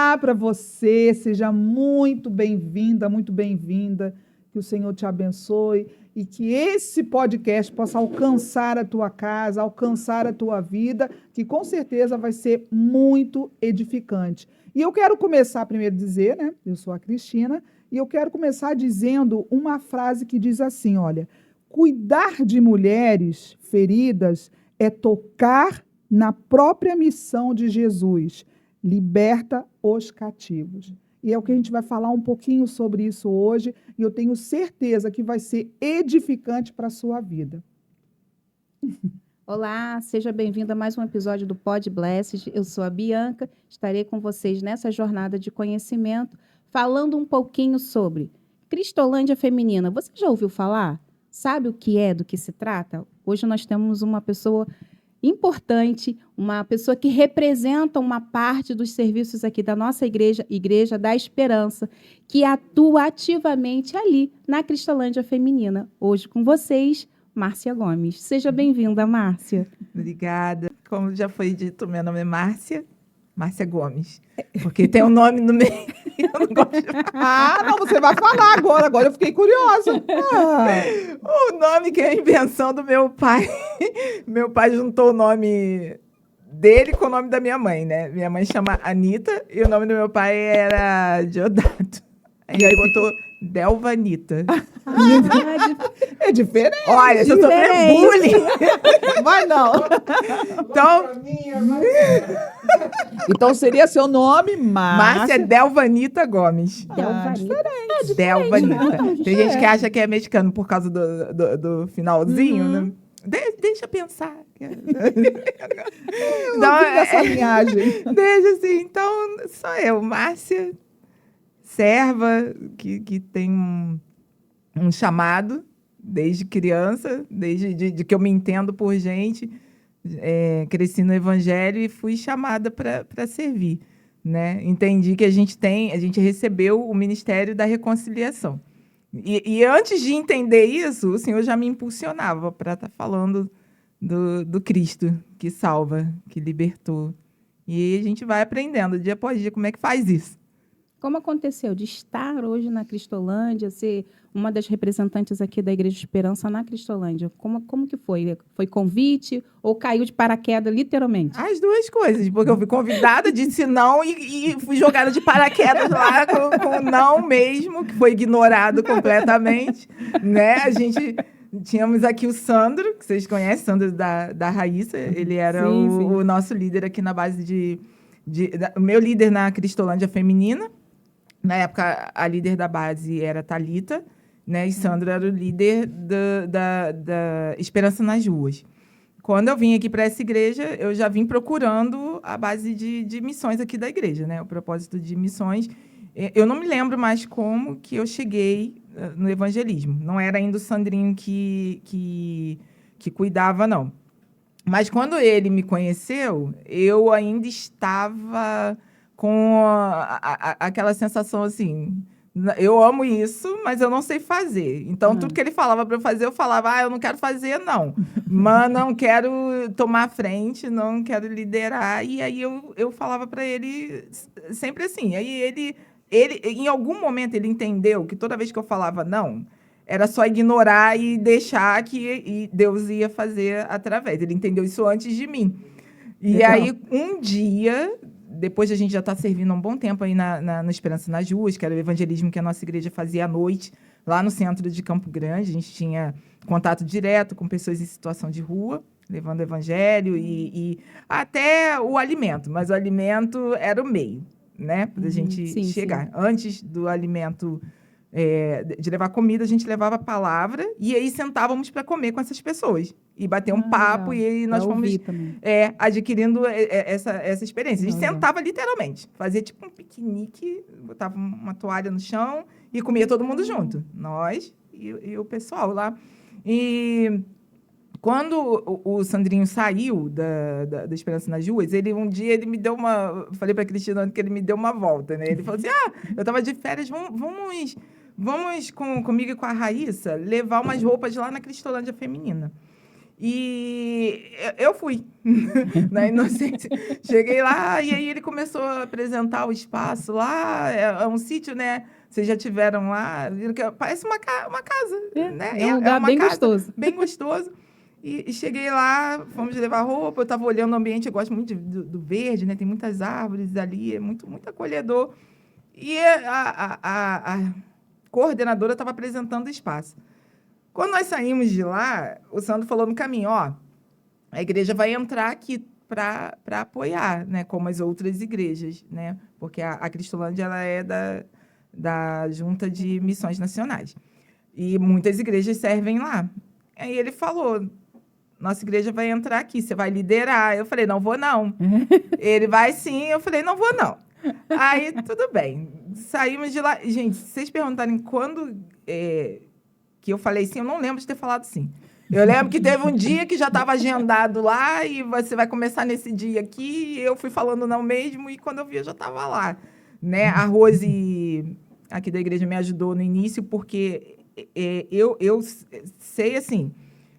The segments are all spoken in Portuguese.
Olá para você, seja muito bem-vinda, muito bem-vinda. Que o Senhor te abençoe e que esse podcast possa alcançar a tua casa, alcançar a tua vida, que com certeza vai ser muito edificante. E eu quero começar primeiro a dizer, né? Eu sou a Cristina e eu quero começar dizendo uma frase que diz assim, olha: cuidar de mulheres feridas é tocar na própria missão de Jesus. Liberta os cativos. E é o que a gente vai falar um pouquinho sobre isso hoje, e eu tenho certeza que vai ser edificante para a sua vida. Olá, seja bem-vindo a mais um episódio do Pod Blessed. Eu sou a Bianca, estarei com vocês nessa jornada de conhecimento, falando um pouquinho sobre Cristolândia Feminina. Você já ouviu falar? Sabe o que é, do que se trata? Hoje nós temos uma pessoa importante, uma pessoa que representa uma parte dos serviços aqui da nossa igreja, Igreja da Esperança, que atua ativamente ali na Cristolândia Feminina. Hoje com vocês, Márcia Gomes. Seja bem-vinda, Márcia. Obrigada. Como já foi dito, meu nome é Márcia Gomes, porque tem um nome no meio. Eu não gosto de... Não, você vai falar agora eu fiquei curiosa. O nome que é a invenção do meu pai. Meu pai juntou o nome dele com o nome da minha mãe, né? Minha mãe chama Anitta e o nome do meu pai era Diodato. E aí botou Delvanita. É diferente. Olha, se eu sofrer bullying. Vai não. Então seria seu nome, Márcia Delvanita Gomes. Delvanita. Delvanita. Tem gente que acha que é mexicano por causa do finalzinho, né? Deixa eu pensar. Então, essa linhagem. Deixa assim. Então, sou eu, Márcia, serva, que tem um chamado desde criança, desde que eu me entendo por gente. Cresci no Evangelho e fui chamada para servir, né? Entendi que a gente recebeu o ministério da reconciliação. E antes de entender isso, o Senhor já me impulsionava para estar falando do Cristo que salva, que libertou. E a gente vai aprendendo dia após dia como é que faz isso. Como aconteceu de estar hoje na Cristolândia, ser uma das representantes aqui da Igreja Esperança na Cristolândia? Como que foi? Foi convite ou caiu de paraquedas, literalmente? As duas coisas, porque eu fui convidada, disse não e fui jogada de paraquedas lá com não mesmo, que foi ignorado completamente, né? A gente... Tínhamos aqui o Sandro, que vocês conhecem, Sandro da Raíssa. Ele era o nosso líder aqui na base o meu líder na Cristolândia Feminina. Na época, a líder da base era Thalita, né? E Sandro era o líder da Esperança nas Ruas. Quando eu vim aqui para essa igreja, eu já vim procurando a base de missões aqui da igreja, né? O propósito de missões. Eu não me lembro mais como que eu cheguei no evangelismo. Não era ainda o Sandrinho que cuidava, não. Mas quando ele me conheceu, eu ainda estava com aquela sensação assim, eu amo isso, mas eu não sei fazer. Então, tudo que ele falava para eu fazer, eu falava, eu não quero fazer, não. Mas não quero tomar a frente, não quero liderar. E aí eu falava para ele sempre assim. Aí ele, em algum momento, ele entendeu que toda vez que eu falava não, era só ignorar e deixar que Deus ia fazer através. Ele entendeu isso antes de mim. E legal. Aí, um dia, depois de a gente já estar servindo há um bom tempo aí na Esperança nas Ruas, que era o evangelismo que a nossa igreja fazia à noite, lá no centro de Campo Grande, a gente tinha contato direto com pessoas em situação de rua, levando o evangelho e até o alimento, mas o alimento era o meio, né, para a gente chegar. Sim. Antes do alimento... de levar comida, a gente levava a palavra e aí sentávamos para comer com essas pessoas e bater um papo. Legal. E aí nós fomos adquirindo essa experiência. A gente sentava literalmente, fazia tipo um piquenique, botava uma toalha no chão e comia todo mundo junto, nós e o pessoal lá. E quando o Sandrinho saiu da Esperança nas Ruas, um dia ele me deu falei para a Cristina que ele me deu uma volta, né? Ele falou assim, eu estava de férias, vamos comigo e com a Raíssa levar umas roupas lá na Cristolândia Feminina. E eu fui, na inocência. Cheguei lá, e aí ele começou a apresentar o espaço lá. É um sítio, né? Vocês já tiveram lá? Viram que parece uma casa, né? É um lugar uma bem casa gostoso. bem gostoso. E cheguei lá, fomos levar roupa, eu estava olhando o ambiente, eu gosto muito do verde, né? Tem muitas árvores ali, é muito acolhedor. E a coordenadora estava apresentando o espaço. Quando nós saímos de lá, o Sandro falou no caminho, ó, a igreja vai entrar aqui para apoiar, né? Como as outras igrejas, né? Porque a Cristolândia, ela é da Junta de Missões Nacionais. E muitas igrejas servem lá. Aí ele falou, nossa igreja vai entrar aqui, você vai liderar. Eu falei, não vou não. Ele vai sim, eu falei, não vou não. Aí, tudo bem. Saímos de lá. Gente, se vocês perguntarem quando que eu falei sim, eu não lembro de ter falado sim. Eu lembro que teve um dia que já estava agendado lá e você vai começar nesse dia aqui. E eu fui falando não mesmo e quando eu vi, eu já estava lá. Né? A Rose, aqui da igreja, me ajudou no início porque eu sei, assim,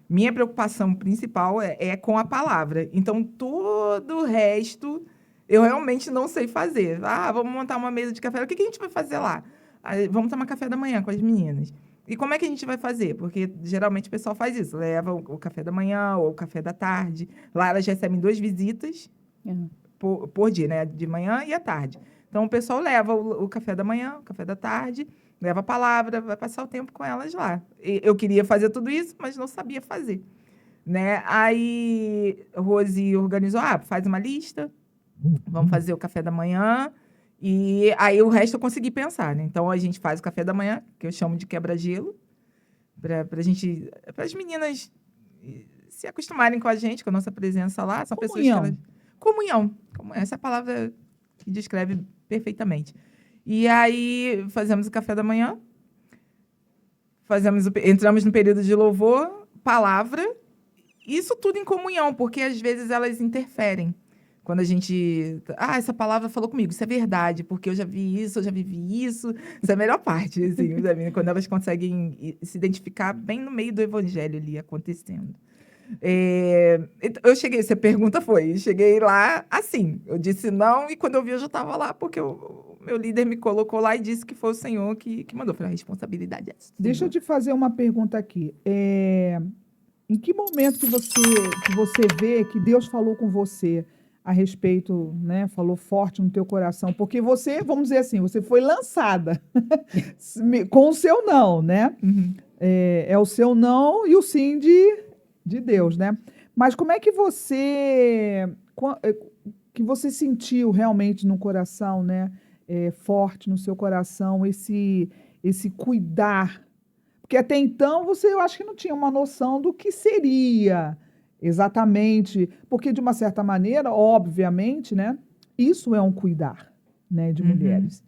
minha preocupação principal é com a palavra. Então, todo o resto eu realmente não sei fazer. Ah, vamos montar uma mesa de café. O que a gente vai fazer lá? Vamos tomar café da manhã com as meninas. E como é que a gente vai fazer? Porque, geralmente, o pessoal faz isso. Leva o café da manhã ou o café da tarde. Lá, elas recebem 2 visitas por dia, né? De manhã e à tarde. Então, o pessoal leva o café da manhã, o café da tarde, leva a palavra, vai passar o tempo com elas lá. Eu queria fazer tudo isso, mas não sabia fazer. Né? Aí, Rose organizou, faz uma lista, vamos fazer o café da manhã, e aí o resto eu consegui pensar, né? Então, a gente faz o café da manhã, que eu chamo de quebra-gelo, para as meninas se acostumarem com a gente, com a nossa presença lá. São pessoas que elas... Comunhão. Essa é a palavra que descreve perfeitamente. E aí, fazemos o café da manhã, entramos no período de louvor, palavra, isso tudo em comunhão, porque às vezes elas interferem. Quando a gente... essa palavra falou comigo, isso é verdade, porque eu já vi isso, eu já vivi isso. Isso é a melhor parte, assim, quando elas conseguem se identificar bem no meio do evangelho ali acontecendo. Eu cheguei, se a pergunta foi, cheguei lá assim, eu disse não, e quando eu vi eu já estava lá, porque o meu líder me colocou lá e disse que foi o Senhor que mandou. Eu falei, a responsabilidade é essa. Deixa eu te fazer uma pergunta aqui. Em que momento que você vê que Deus falou com você a respeito, né? Falou forte no teu coração? Porque você, vamos dizer assim, você foi lançada com o seu não, né? Uhum. É o seu não e o sim de Deus, né? Mas como é que você sentiu realmente no coração, né? Forte no seu coração esse cuidar? Porque até então eu acho que não tinha uma noção do que seria exatamente, porque de uma certa maneira, obviamente, né? Isso é um cuidar, né? De mulheres.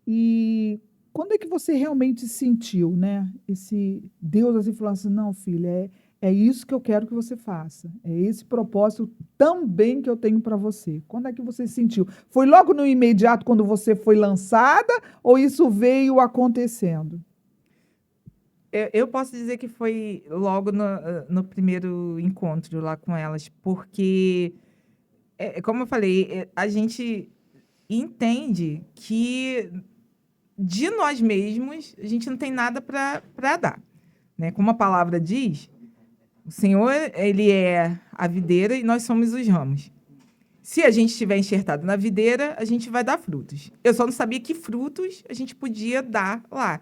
E quando é que você realmente sentiu, né? Esse Deus assim falando assim, não, filha, é isso que eu quero que você faça. É esse propósito também que eu tenho para você. Quando é que você sentiu? Foi logo no imediato quando você foi lançada ou isso veio acontecendo? Eu posso dizer que foi logo no primeiro encontro lá com elas, porque, como eu falei, a gente entende que de nós mesmos a gente não tem nada para dar. Né? Como a palavra diz, o Senhor, ele é a videira e nós somos os ramos. Se a gente estiver enxertado na videira, a gente vai dar frutos. Eu só não sabia que frutos a gente podia dar lá.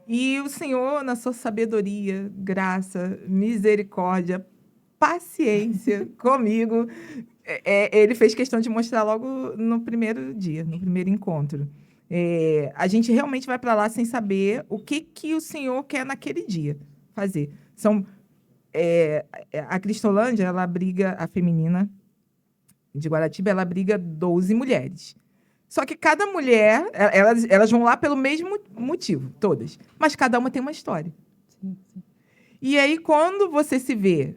E o Senhor, na sua sabedoria, graça, misericórdia, paciência comigo, ele fez questão de mostrar logo no primeiro dia, no primeiro encontro. A gente realmente vai para lá sem saber o que o Senhor quer naquele dia fazer. A Cristolândia, ela abriga a feminina de Guaratiba, ela abriga 12 mulheres. Só que cada mulher, elas vão lá pelo mesmo motivo, todas. Mas cada uma tem uma história. Sim, sim. E aí, quando você se vê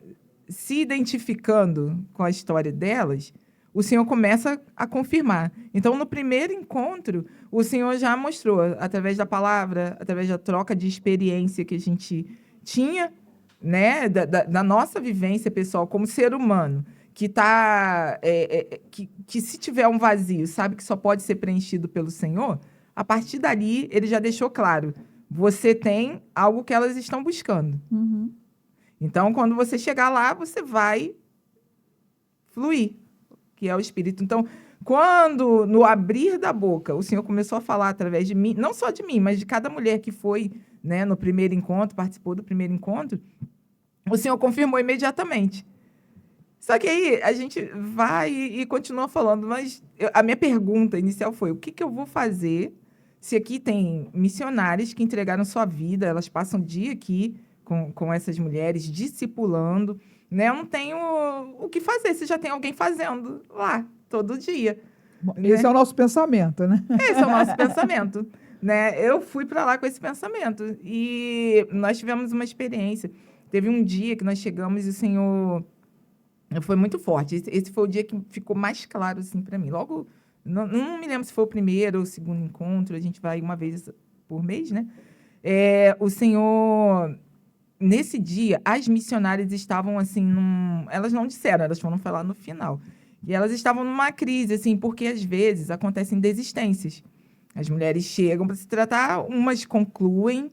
se identificando com a história delas, o Senhor começa a confirmar. Então, no primeiro encontro, o Senhor já mostrou, através da palavra, através da troca de experiência que a gente tinha, né, da nossa vivência pessoal como ser humano, que que se tiver um vazio, sabe que só pode ser preenchido pelo Senhor, a partir dali ele já deixou claro, você tem algo que elas estão buscando. Uhum. Então, quando você chegar lá, você vai fluir, que é o Espírito. Então, quando no abrir da boca, o Senhor começou a falar através de mim, não só de mim, mas de cada mulher que foi, né, no primeiro encontro, participou do primeiro encontro, o Senhor confirmou imediatamente. Só que aí a gente vai e continua falando, mas a minha pergunta inicial foi: o que eu vou fazer se aqui tem missionárias que entregaram sua vida, elas passam o dia aqui com essas mulheres, discipulando, né? Eu não tenho o que fazer se já tem alguém fazendo lá, todo dia. Esse é o nosso pensamento, né? Esse é o nosso pensamento, né? Eu fui para lá com esse pensamento e nós tivemos uma experiência. Teve um dia que nós chegamos e o Senhor foi muito forte. Esse foi o dia que ficou mais claro assim para mim. Logo, não me lembro se foi o primeiro ou o segundo encontro. A gente vai uma vez por mês, né? O Senhor, nesse dia, as missionárias estavam assim, elas não disseram, elas foram falar no final. E elas estavam numa crise, assim, porque às vezes acontecem desistências. As mulheres chegam para se tratar, umas concluem,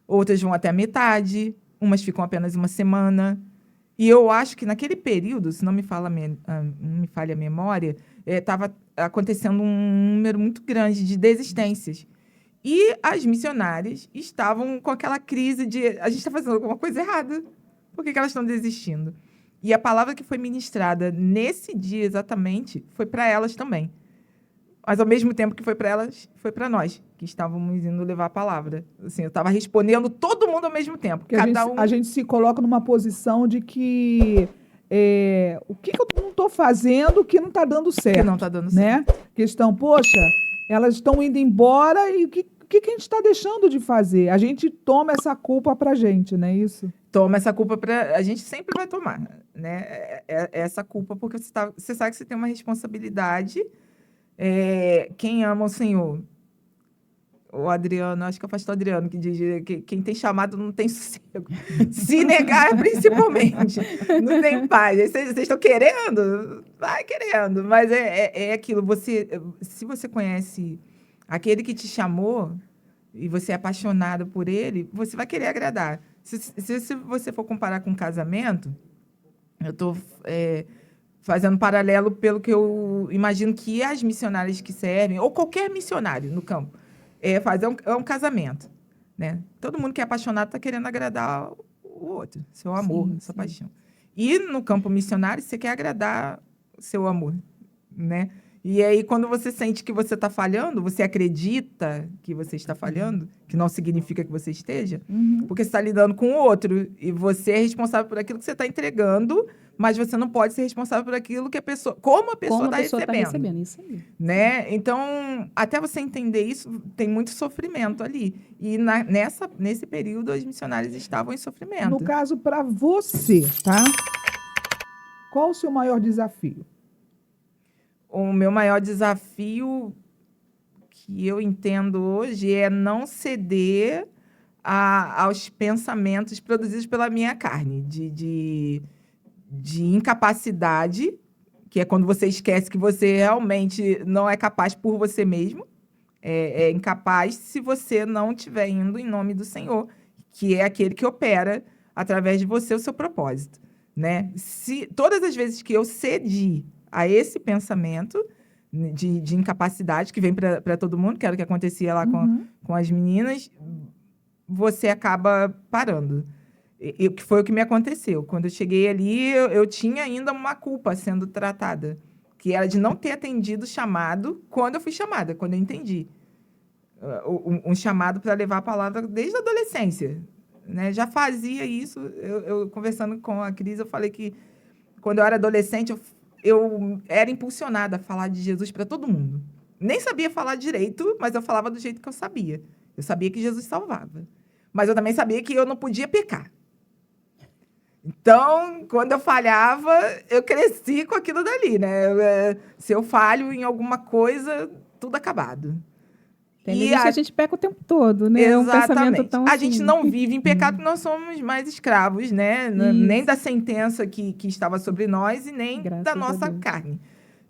outras vão até a metade, umas ficam apenas uma semana. E eu acho que naquele período, se não me falha a memória, estava acontecendo um número muito grande de desistências. E as missionárias estavam com aquela crise de a gente está fazendo alguma coisa errada. Por que elas estão desistindo? E a palavra que foi ministrada nesse dia exatamente foi para elas também. Mas ao mesmo tempo que foi para elas, foi para nós, que estávamos indo levar a palavra. Assim, eu estava respondendo todo mundo ao mesmo tempo. Porque a gente se coloca numa posição de que o que eu não estou fazendo que não está dando certo. Que não está dando né? certo. Questão, poxa, elas estão indo embora e o que a gente está deixando de fazer? A gente toma essa culpa para a gente, não é isso? Toma essa culpa a gente sempre vai tomar, né? Essa culpa, porque você sabe que você tem uma responsabilidade. Quem ama o Senhor? O Adriano, acho que é o pastor Adriano que diz que quem tem chamado não tem sossego. Se negar, principalmente, não tem paz. Vocês estão querendo? Vai querendo. Mas é aquilo, se você conhece aquele que te chamou e você é apaixonado por ele, você vai querer agradar. Se você for comparar com um casamento, eu estou fazendo paralelo pelo que eu imagino que as missionárias que servem, ou qualquer missionário no campo, fazer um casamento, né? Todo mundo que é apaixonado está querendo agradar o outro, seu amor, sua paixão. E no campo missionário, você quer agradar o seu amor, né? E aí, quando você sente que você está falhando, você acredita que você está falhando, que não significa que você esteja, porque você está lidando com o outro, e você é responsável por aquilo que você está entregando, mas você não pode ser responsável por aquilo que como a pessoa está recebendo. Isso aí. Né? Então, até você entender isso, tem muito sofrimento ali. E nesse período, as missionárias estavam em sofrimento. No caso, para você, tá? Qual o seu maior desafio? O meu maior desafio, que eu entendo hoje, é não ceder aos pensamentos produzidos pela minha carne, de incapacidade, que é quando você esquece que você realmente não é capaz por você mesmo, é incapaz se você não estiver indo em nome do Senhor, que é aquele que opera através de você o seu propósito, né? Todas as vezes que eu cedi a esse pensamento de incapacidade que vem para todo mundo, que era o que acontecia lá com as meninas, você acaba parando. E que foi o que me aconteceu. Quando eu cheguei ali, eu tinha ainda uma culpa sendo tratada, que era de não ter atendido o chamado quando eu fui chamada, quando eu entendi. Um chamado para levar a palavra desde a adolescência, né? Já fazia isso. Eu conversando com a Cris, eu falei que quando eu era adolescente, eu era impulsionada a falar de Jesus para todo mundo. Nem sabia falar direito, mas eu falava do jeito que eu sabia. Eu sabia que Jesus salvava. Mas eu também sabia que eu não podia pecar. Então, quando eu falhava, eu cresci com aquilo dali, né? Se eu falho em alguma coisa, tudo acabado. Tem E vezes que a gente peca o tempo todo, né? É um pensamento Exatamente. tão A assim. gente não vive em pecado, nós somos mais escravos, né? Nem Isso. da sentença que estava sobre nós e nem Graças da a nossa Deus. carne,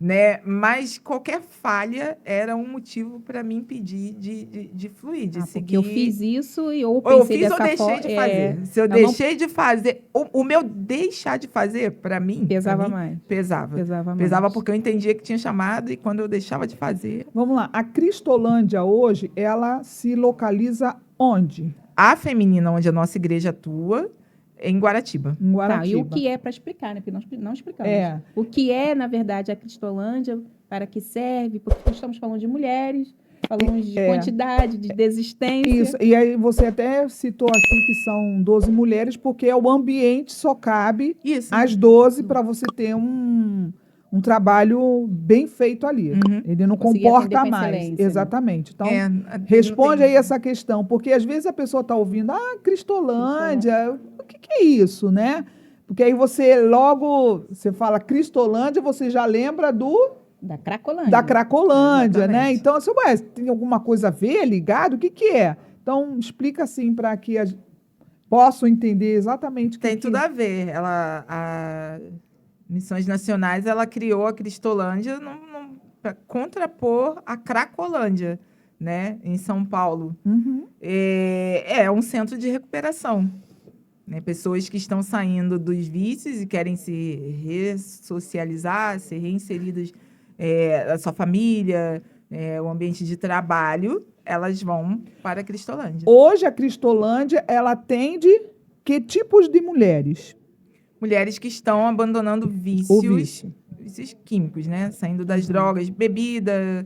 né? Mas qualquer falha era um motivo para me impedir de fluir, de seguir. Porque eu fiz isso e ou Ou eu pensei fiz ou dessa deixei forma. de fazer. Se eu não deixei de fazer, o meu deixar de fazer, para mim, pesava pra mim, mais. pesava. Pesava Pesava mais. porque eu entendia que tinha chamado e quando eu deixava de fazer. Vamos lá. A Cristolândia hoje, ela se localiza onde? A feminina, onde a nossa igreja atua, é em Guaratiba. Em Tá, Guaratiba. e o que é para explicar, né? Porque nós não explicamos. É. O que é, na verdade, a Cristolândia, para que serve, porque nós estamos falando de mulheres, falamos de quantidade, de desistência. Isso, e aí você até citou aqui que são 12 mulheres, porque o ambiente só cabe Isso. as 12 para você ter um trabalho bem feito ali. Uhum. Ele não Conseguir comporta atender com mais. excelência, né? Exatamente. Então, Responde responde aí essa questão, porque às vezes a pessoa está ouvindo, Cristolândia, o que é isso, né? Porque aí você fala Cristolândia, você já lembra Da Cracolândia. da Cracolândia, né? Exatamente. Então, assim, tem alguma coisa a ver, ligado? O que é? Então, explica assim para que possam entender exatamente o que Tem tudo a ver. A Missões Nacionais, ela criou a Cristolândia para contrapor a Cracolândia, né? Em São Paulo. Uhum. É um centro de recuperação. Né? Pessoas que estão saindo dos vícios e querem se ressocializar, ser reinseridas na sua família, o ambiente de trabalho, elas vão para a Cristolândia. Hoje, a Cristolândia, ela atende que tipos de mulheres? Mulheres que estão abandonando O vícios vício. químicos, né? Saindo das drogas, bebida.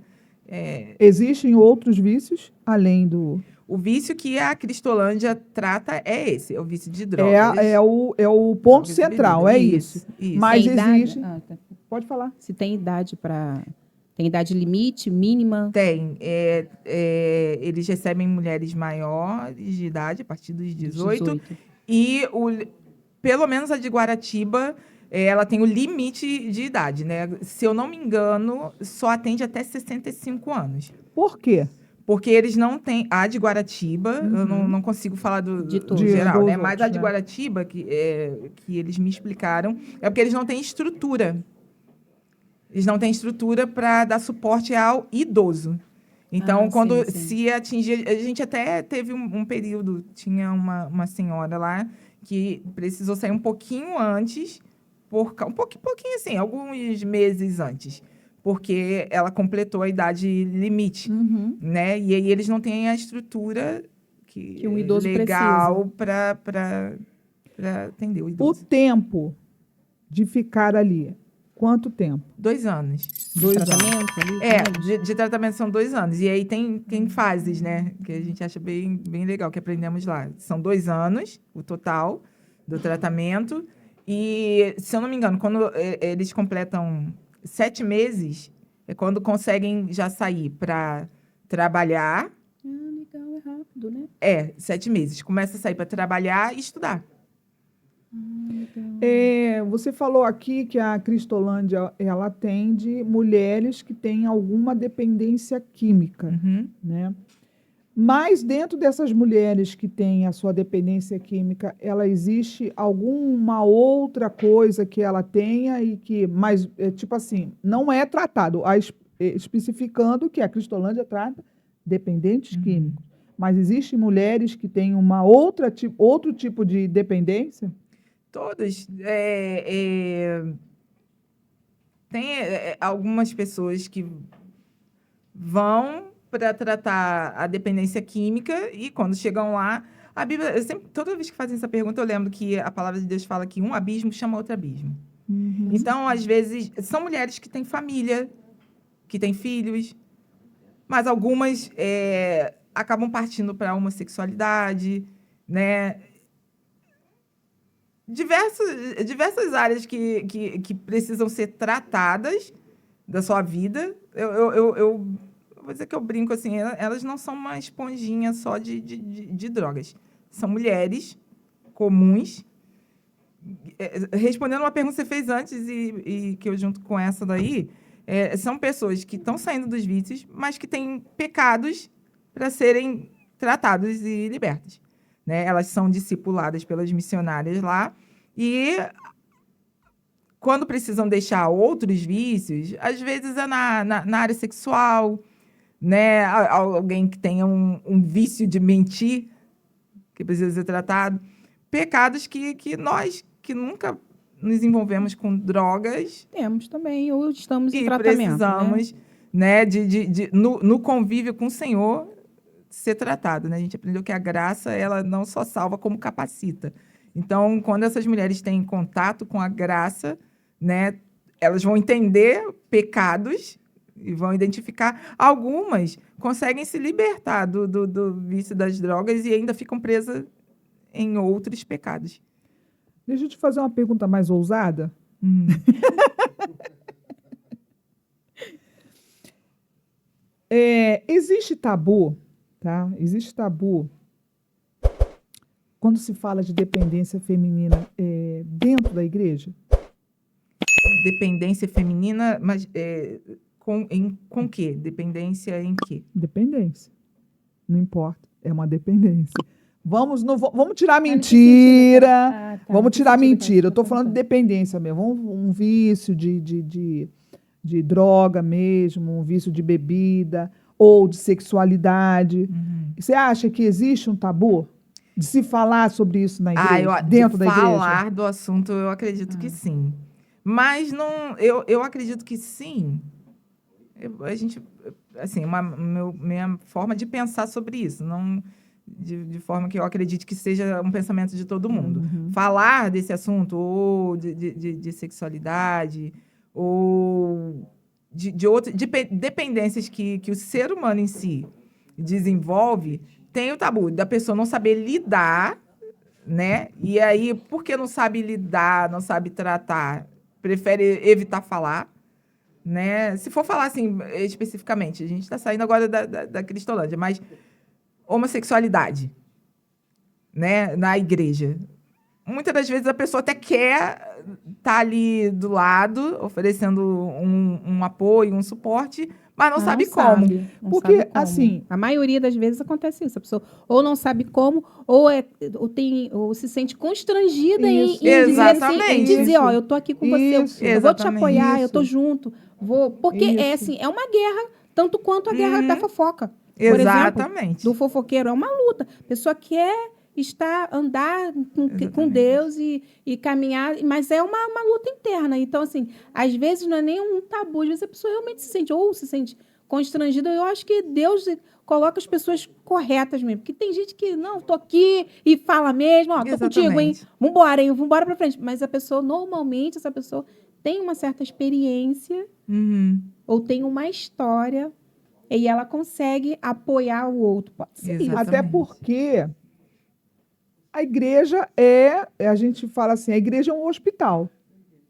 Existem outros vícios, além do... O vício que a Cristolândia trata é esse, é o vício de drogas. É o ponto drogas e central, bebida. é isso. Isso. Mas Tem idade? existe... Tá. Pode falar. Se tem idade para... Tem idade limite, mínima? Tem. Eles recebem mulheres maiores de idade, a partir dos 18. E, pelo menos a de Guaratiba, ela tem o limite de idade, né? Se eu não me engano, só atende até 65 anos. Por quê? Porque eles não têm... A de Guaratiba, eu não consigo falar De do todos. geral, dos né? Mas a outros, de né? Guaratiba, que eles me explicaram, é porque eles não têm estrutura. Eles não têm estrutura para dar suporte ao idoso. Então, sim. se atingir... A gente até teve um período, tinha uma senhora lá que precisou sair um pouquinho antes, um pouquinho assim, alguns meses antes, porque ela completou a idade limite, Uhum. né? E aí eles não têm a estrutura Que um idoso legal para atender o O idoso. tempo de ficar ali, quanto tempo? 2 anos. 2 anos. Tratamento ali? De tratamento são 2 anos. E aí tem fases, né? Que a gente acha bem, bem legal, que aprendemos lá. São 2 anos, o total do tratamento. E, se eu não me engano, quando eles completam 7 meses, é quando conseguem já sair para trabalhar. Legal, é rápido, né? 7 meses. Começa a sair para trabalhar e estudar. Legal. Você falou aqui que a Cristolândia, ela atende mulheres que têm alguma dependência química, Uhum. né? Mas dentro dessas mulheres que têm a sua dependência química, ela existe alguma outra coisa que ela tenha e que, mas tipo assim, não é tratado, especificando que a Cristolândia trata dependentes químicos. Mas existem mulheres que têm outro tipo de dependência? Todas. Tem algumas pessoas que vão para tratar a dependência química e quando chegam lá, a Bíblia, toda vez que fazem essa pergunta, eu lembro que a palavra de Deus fala que um abismo chama outro abismo. Uhum. Então, às vezes, são mulheres que têm família, que têm filhos, mas algumas acabam partindo para a homossexualidade, né? Diversas áreas que precisam ser tratadas da sua vida. Eu vou dizer que eu brinco assim, elas não são uma esponjinha só de drogas. São mulheres comuns. Respondendo uma pergunta que você fez antes e que eu junto com essa daí, são pessoas que estão saindo dos vícios, mas que têm pecados para serem tratados e libertos, né? Elas são discipuladas pelas missionárias lá e quando precisam deixar outros vícios, às vezes é na área sexual, né? Alguém que tenha um vício de mentir, que precisa ser tratado. Pecados que nós, que nunca nos envolvemos com drogas... Temos também, ou estamos em e tratamento, precisamos, né, no convívio com o Senhor, ser tratado, né? A gente aprendeu que a graça, ela não só salva, como capacita. Então, quando essas mulheres têm contato com a graça, né, elas vão entender pecados e vão identificar. Algumas conseguem se libertar do vício das drogas e ainda ficam presas em outros pecados. Deixa eu te fazer uma pergunta mais ousada. Existe tabu, tá? Existe tabu quando se fala de dependência feminina dentro da igreja? Dependência feminina, mas com quê? Dependência em quê? Dependência. Não importa, é uma dependência. Vamos tirar né? mentira. Vamos Que tirar sentido que mentira. Eu estou tá falando de perguntando? dependência mesmo. Um vício de droga mesmo, um vício de bebida ou de sexualidade. Você acha que existe um tabu de se falar sobre isso na igreja, dentro da igreja? Falar do assunto, eu acredito que sim. Mas não, eu acredito que sim. A gente, assim, minha forma de pensar sobre isso, não de forma que eu acredite que seja um pensamento de todo mundo. Falar desse assunto, ou de sexualidade, ou de dependências que o ser humano em si desenvolve, tem o tabu da pessoa não saber lidar, né? E aí, porque não sabe lidar, não sabe tratar, prefere evitar falar, né? Se for falar assim, especificamente, a gente está saindo agora da Cristolândia, mas homossexualidade, né? Na igreja. Muitas das vezes a pessoa até quer estar ali do lado, oferecendo um apoio, um suporte, mas não sabe como. Não Porque, sabe como. assim... A maioria das vezes acontece isso. A pessoa ou não sabe como, ou se sente constrangida em Isso. dizer assim, Exatamente. em dizer, ó, Isso. eu tô aqui com você, Isso. eu vou te Exatamente. apoiar, eu Isso. tô junto. Porque é Isso. assim, é uma guerra, tanto quanto a guerra da fofoca. Por exemplo, Exatamente. do fofoqueiro, é uma luta. A pessoa quer andar com Exatamente. Deus e caminhar, mas é uma luta interna. Então, assim, às vezes não é nem um tabu, às vezes a pessoa realmente se sente constrangida. Eu acho que Deus coloca as pessoas corretas mesmo, porque tem gente que, não, tô aqui e fala mesmo, ó, tô contigo, hein, vambora pra frente. Mas a pessoa, normalmente, essa pessoa tem uma certa experiência ou tem uma história e ela consegue apoiar o outro. Pode ser isso. Exatamente. Até porque a igreja a gente fala assim, a igreja é um hospital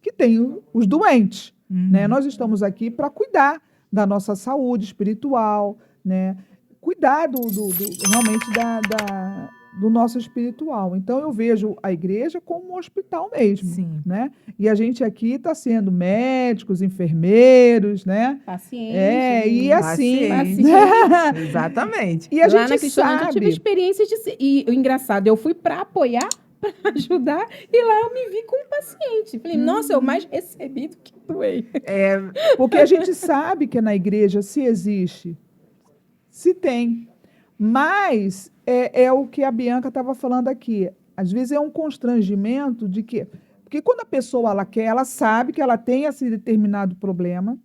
que tem os doentes, né? Nós estamos aqui para cuidar da nossa saúde espiritual, né? Cuidar realmente do nosso espiritual. Então, eu vejo a igreja como um hospital mesmo, Sim. né? E a gente aqui está sendo médicos, enfermeiros, né? Paciente. E assim... Paciente. Exatamente. E a Lá gente na Cristolândia eu tive sabe... experiência e o engraçado, eu fui para apoiar, para ajudar, e lá eu me vi com um paciente. Falei, nossa, eu mais recebi do que doei. Porque a gente sabe que na igreja se existe, se tem. Mas é o que a Bianca estava falando aqui. Às vezes é um constrangimento de que... Porque quando a pessoa ela quer, ela sabe que ela tem esse determinado problema,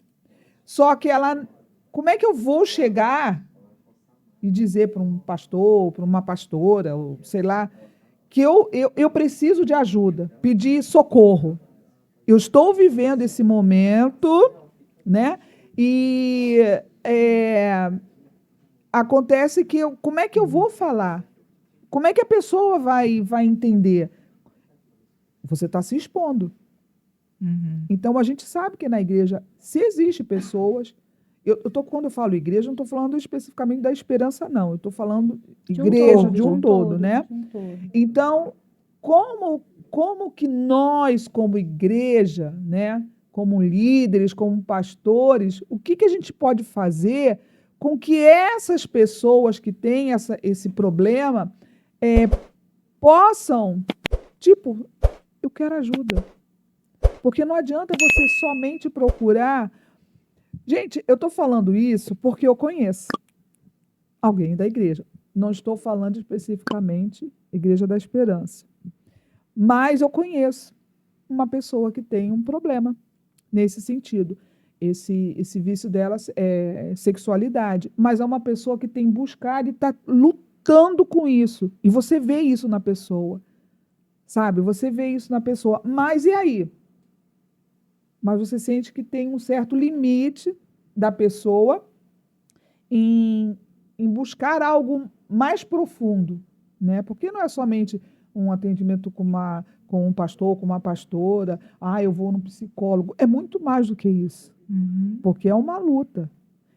só que ela... Como é que eu vou chegar e dizer para um pastor, para uma pastora, ou sei lá, que eu preciso de ajuda, pedir socorro. Eu estou vivendo esse momento, né? E acontece que como é que eu vou falar? Como é que a pessoa vai entender? Você está se expondo. Então, a gente sabe que na igreja, se existe pessoas... quando eu falo igreja, não estou falando especificamente da esperança, não. Eu estou falando igreja de um todo, né? Então, como que nós, como igreja, né, como líderes, como pastores, o que a gente pode fazer com que essas pessoas que têm esse problema possam, tipo, eu quero ajuda. Porque não adianta você somente procurar. Gente, eu estou falando isso porque eu conheço alguém da igreja. Não estou falando especificamente Igreja da Esperança. Mas eu conheço uma pessoa que tem um problema nesse sentido. Esse vício dela é sexualidade. Mas é uma pessoa que tem buscado e está lutando com isso. E você vê isso na pessoa. Sabe? Você vê isso na pessoa. Mas e aí? Mas você sente que tem um certo limite da pessoa em buscar algo mais profundo, né? Porque não é somente um atendimento com um pastor, com uma pastora, eu vou no psicólogo. É muito mais do que isso, porque é uma luta.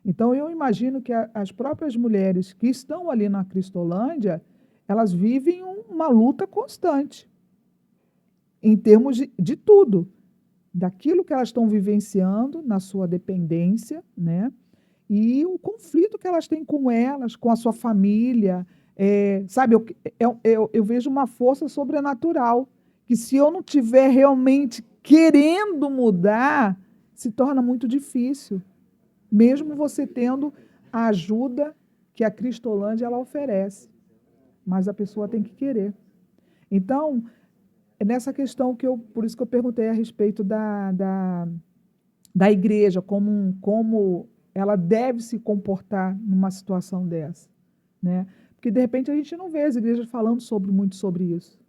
Então, eu imagino que as próprias mulheres que estão ali na Cristolândia, elas vivem uma luta constante, em termos de tudo, daquilo que elas estão vivenciando na sua dependência, né? E o conflito que elas têm com elas, com a sua família. Sabe, eu vejo uma força sobrenatural, que se eu não estiver realmente querendo mudar, se torna muito difícil, mesmo você tendo a ajuda que a Cristolândia ela oferece. Mas a pessoa tem que querer. Então, é nessa questão por isso que eu perguntei a respeito da igreja, como ela deve se comportar numa situação dessa, né? Porque, de repente, a gente não vê as igrejas falando muito sobre isso.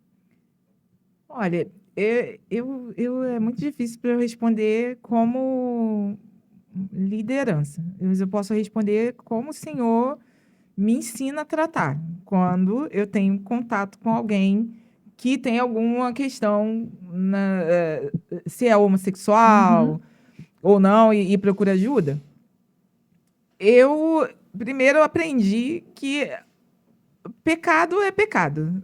Olha, é muito difícil para eu responder como liderança. Eu posso responder como o Senhor me ensina a tratar, quando eu tenho contato com alguém que tem alguma questão, se é homossexual ou não, e procura ajuda. Eu primeiro aprendi que pecado é pecado.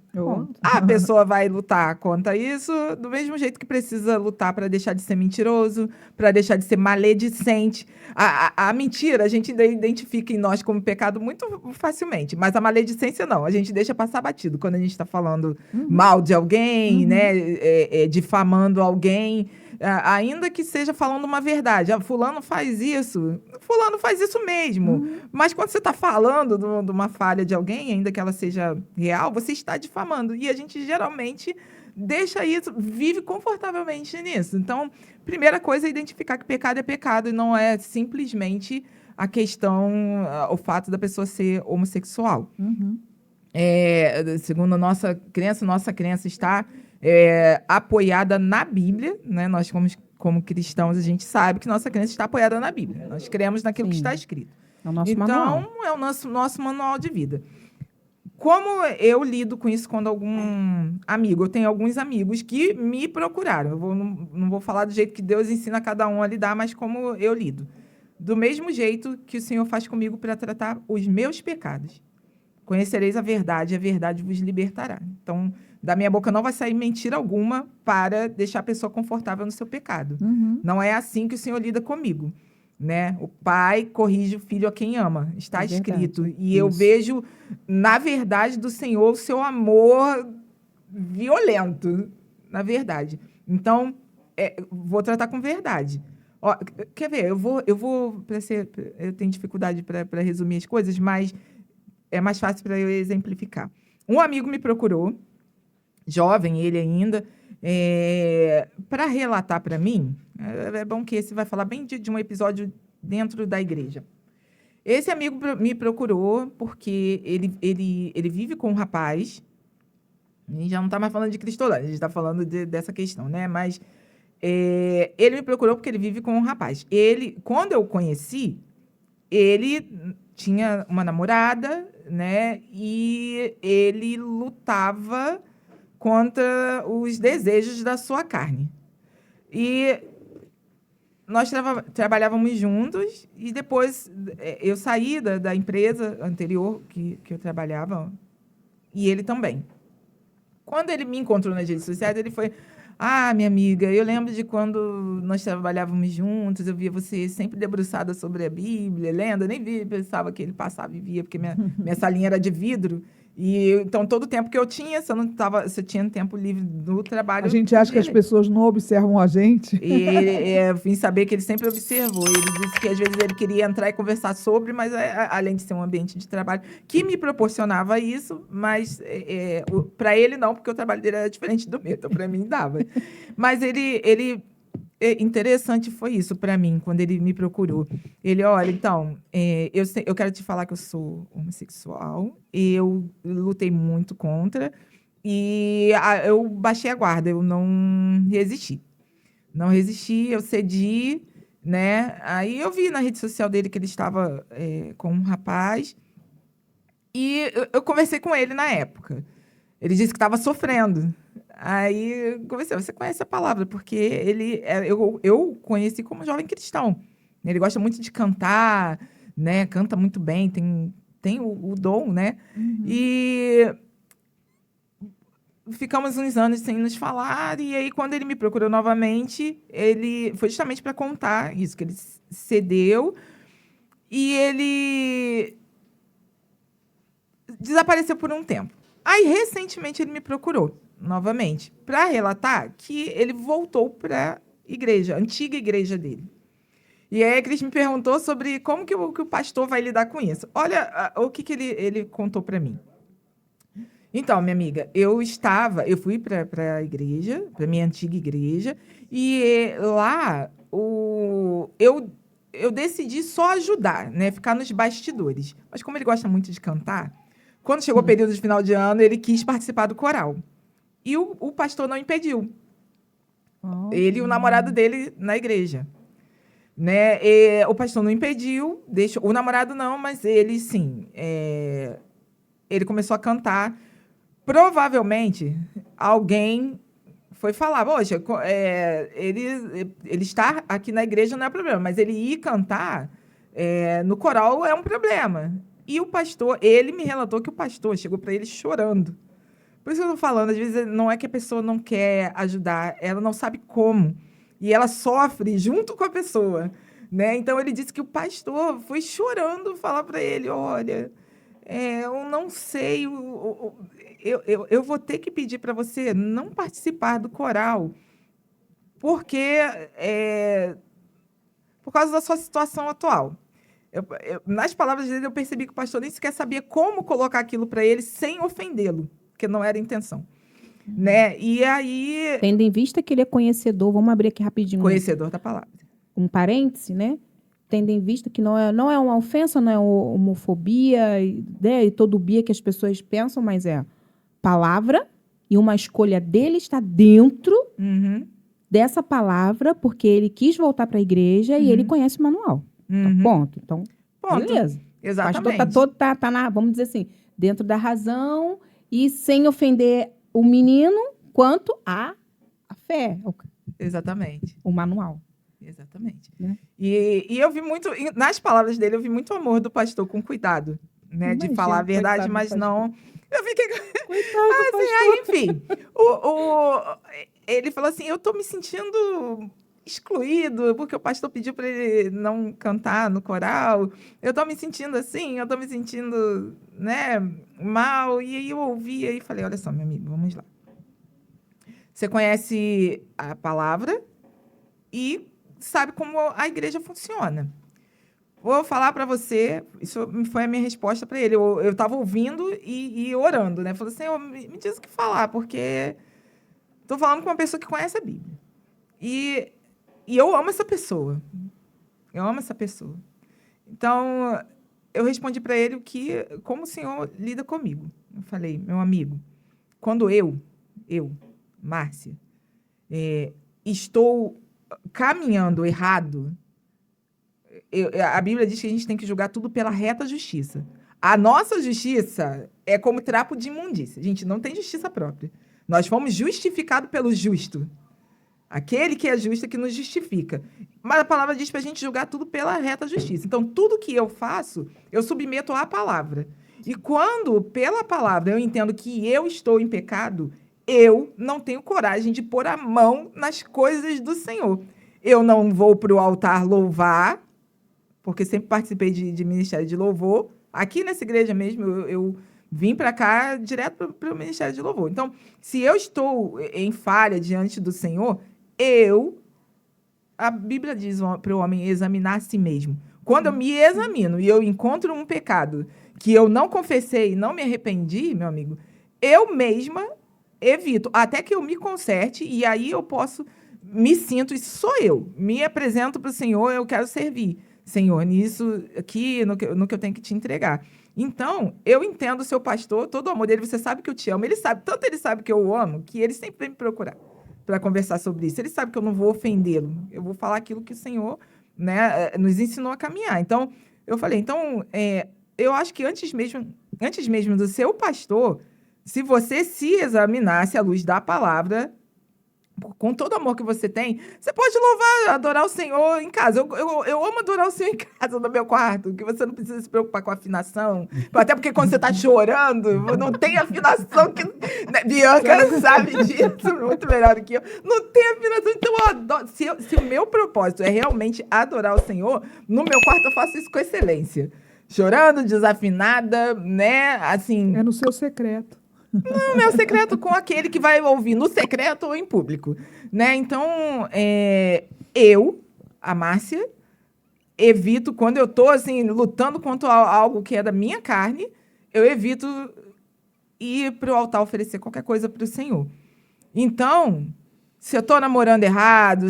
A pessoa vai lutar contra isso do mesmo jeito que precisa lutar para deixar de ser mentiroso, para deixar de ser maledicente. A mentira a gente identifica em nós como pecado muito facilmente, mas a maledicência não. A gente deixa passar batido quando a gente está falando mal de alguém, né, difamando alguém. Ainda que seja falando uma verdade. Fulano faz isso. Fulano faz isso mesmo. Mas quando você está falando de uma falha de alguém, ainda que ela seja real, você está difamando. E a gente geralmente deixa isso, vive confortavelmente nisso. Então, primeira coisa é identificar que pecado é pecado e não é simplesmente a questão, o fato da pessoa ser homossexual. Segundo a nossa crença está apoiada na Bíblia, né? Nós, como cristãos, a gente sabe que nossa crença está apoiada na Bíblia. Nós cremos naquilo que está escrito. É o nosso manual. Então, é o nosso manual de vida. Como eu lido com isso quando algum amigo... Eu tenho alguns amigos que me procuraram. Não vou falar do jeito que Deus ensina cada um a lidar, mas como eu lido. Do mesmo jeito que o Senhor faz comigo para tratar os meus pecados. Conhecereis a verdade vos libertará. Então, da minha boca não vai sair mentira alguma para deixar a pessoa confortável no seu pecado. Não é assim que o Senhor lida comigo, né? O pai corrige o filho a quem ama. Está escrito. E eu vejo, na verdade do Senhor, o seu amor violento, na verdade. Então, vou tratar com verdade. Ó, quer ver? Eu tenho dificuldade para resumir as coisas, mas é mais fácil para eu exemplificar. Um amigo me procurou, jovem, ele ainda, para relatar para mim. É bom que esse vai falar bem de um episódio dentro da igreja. Esse amigo me procurou porque ele vive com um rapaz. A gente já não está mais falando de Cristolândia, a gente está falando dessa questão, né? Mas ele me procurou porque ele vive com um rapaz. Quando eu o conheci, ele tinha uma namorada, né? E ele lutava contra os desejos da sua carne. E nós trabalhávamos juntos e depois eu saí da empresa anterior que eu trabalhava e ele também. Quando ele me encontrou nas redes sociais, ele foi... Ah, minha amiga, eu lembro de quando nós trabalhávamos juntos, eu via você sempre debruçada sobre a Bíblia, lendo, eu nem via, pensava que ele passava e via, porque minha salinha era de vidro. Então, todo o tempo que eu tinha, se eu tinha tempo livre do trabalho... A gente acha que as pessoas não observam a gente. Eu vim saber que ele sempre observou. Ele disse que às vezes ele queria entrar e conversar sobre, mas além de ser um ambiente de trabalho que me proporcionava isso, mas para ele não, porque o trabalho dele era diferente do meu, então para mim dava. Mas interessante foi isso para mim, quando ele me procurou. Ele, olha, então, eu quero te falar que eu sou homossexual, eu lutei muito contra, e eu baixei a guarda, eu não resisti. Não resisti, eu cedi, né? Aí eu vi na rede social dele que ele estava com um rapaz, e eu conversei com ele na época. Ele disse que estava sofrendo. Aí eu conversei, você conhece a palavra, porque eu conheci como jovem cristão. Ele gosta muito de cantar, né? Canta muito bem, tem o dom, né? Uhum. E ficamos uns anos sem nos falar, e aí quando ele me procurou novamente, ele foi justamente para contar isso, que ele cedeu, e ele desapareceu por um tempo. Aí, recentemente, ele me procurou novamente para relatar que ele voltou para a igreja, a antiga igreja dele. E aí a Cris me perguntou sobre como que o pastor vai lidar com isso. Olha o que ele contou para mim. Então, minha amiga, eu fui para a igreja, para minha antiga igreja, e lá eu decidi só ajudar, né? Ficar nos bastidores. Mas como ele gosta muito de cantar, quando chegou o período de final de ano, ele quis participar do coral. E o pastor não impediu. Ele e o namorado dele na igreja. Né? O pastor não impediu, o namorado não, mas ele sim. Ele começou a cantar. Provavelmente, alguém foi falar, poxa, ele estar aqui na igreja não é problema, mas ele ir cantar no coral é um problema. E o pastor, ele me relatou que o pastor chegou para ele chorando. Por isso que eu estou falando, às vezes não é que a pessoa não quer ajudar, ela não sabe como. E ela sofre junto com a pessoa, né? Então, ele disse que o pastor foi chorando falar para ele, olha, eu não sei, eu vou ter que pedir para você não participar do coral, porque por causa da sua situação atual. Nas palavras dele, eu percebi que o pastor nem sequer sabia como colocar aquilo para ele sem ofendê-lo, porque não era a intenção. Né? E aí... Tendo em vista que ele é conhecedor, vamos abrir aqui rapidinho. Conhecedor da palavra. Um parêntese, né? Tendo em vista que não é uma ofensa, não é homofobia, né? E todo bia que as pessoas pensam, mas é palavra, e uma escolha dele está dentro dessa palavra, porque ele quis voltar para a igreja e ele conhece o manual. Então, ponto. Então, beleza. Exatamente. O pastor está vamos dizer assim, dentro da razão e sem ofender o menino quanto a fé. Exatamente. O manual. Exatamente. Né? E eu vi muito, nas palavras dele, eu vi muito amor do pastor com cuidado, né? Imagina, de falar a verdade, mas não... Eu vi que... Coitado do pastor. Aí, enfim, ele falou assim, eu tô me sentindo excluído, porque o pastor pediu para ele não cantar no coral. Eu tô me sentindo assim, eu tô me sentindo, né, mal. E aí eu ouvi e falei, olha só, meu amigo, vamos lá. Você conhece a palavra e sabe como a igreja funciona. Vou falar para você, isso foi a minha resposta para ele. Eu estava ouvindo e orando, né? Falei, Senhor, me diz o que falar, porque estou falando com uma pessoa que conhece a Bíblia. E eu amo essa pessoa. Eu amo essa pessoa. Então, eu respondi para ele como o Senhor lida comigo. Eu falei, meu amigo, quando eu, Márcia, estou caminhando errado, a Bíblia diz que a gente tem que julgar tudo pela reta justiça. A nossa justiça é como trapo de imundícia. A gente não tem justiça própria. Nós fomos justificados pelo justo. Aquele que é justo é que nos justifica. Mas a palavra diz para a gente julgar tudo pela reta justiça. Então, tudo que eu faço, eu submeto à palavra. E quando, pela palavra, eu entendo que eu estou em pecado, eu não tenho coragem de pôr a mão nas coisas do Senhor. Eu não vou para o altar louvar, porque sempre participei de ministério de louvor. Aqui nessa igreja mesmo, eu vim para cá direto para o ministério de louvor. Então, se eu estou em falha diante do Senhor, a Bíblia diz para o homem examinar a si mesmo. Quando eu me examino e eu encontro um pecado que eu não confessei e não me arrependi, meu amigo, eu mesma evito, até que eu me conserte, e aí eu me sinto, isso sou eu, me apresento para o Senhor, eu quero servir, Senhor, nisso aqui, no que eu tenho que te entregar. Então, eu entendo o seu pastor, todo o amor dele, você sabe que eu te amo, tanto ele sabe que eu o amo, que ele sempre vem me procurar para conversar sobre isso. Ele sabe que eu não vou ofendê-lo, eu vou falar aquilo que o Senhor, né, nos ensinou a caminhar. Então, eu falei, eu acho que antes mesmo do seu pastor, se você se examinasse à luz da palavra, com todo o amor que você tem, você pode louvar, adorar o Senhor em casa. Eu amo adorar o Senhor em casa, no meu quarto, que você não precisa se preocupar com a afinação. Até porque quando você está chorando, não tem afinação. Né? Bianca sabe disso muito melhor do que eu. Não tem afinação. Então, eu adoro. Se o meu propósito é realmente adorar o Senhor, no meu quarto eu faço isso com excelência. Chorando, desafinada, né? Assim. É no seu secreto. Não, meu secreto com aquele que vai ouvir no secreto ou em público, né? Então, a Márcia, evito, quando eu tô, assim, lutando contra algo que é da minha carne, eu evito ir para o altar oferecer qualquer coisa para o Senhor. Então, se eu tô namorando errado,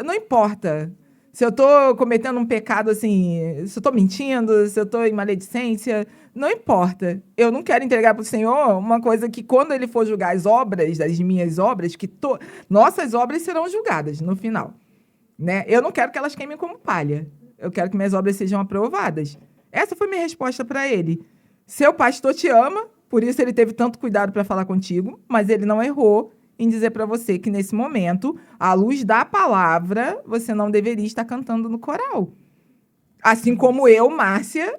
não importa. Se eu tô cometendo um pecado, assim, se eu tô mentindo, se eu tô em maledicência, não importa. Eu não quero entregar para o Senhor uma coisa que, quando Ele for julgar as obras, as minhas obras, nossas obras serão julgadas no final. Né? Eu não quero que elas queimem como palha. Eu quero que minhas obras sejam aprovadas. Essa foi minha resposta para ele. Seu pastor te ama, por isso ele teve tanto cuidado para falar contigo, mas ele não errou em dizer para você que, nesse momento, à luz da palavra, você não deveria estar cantando no coral. Assim como eu, Márcia,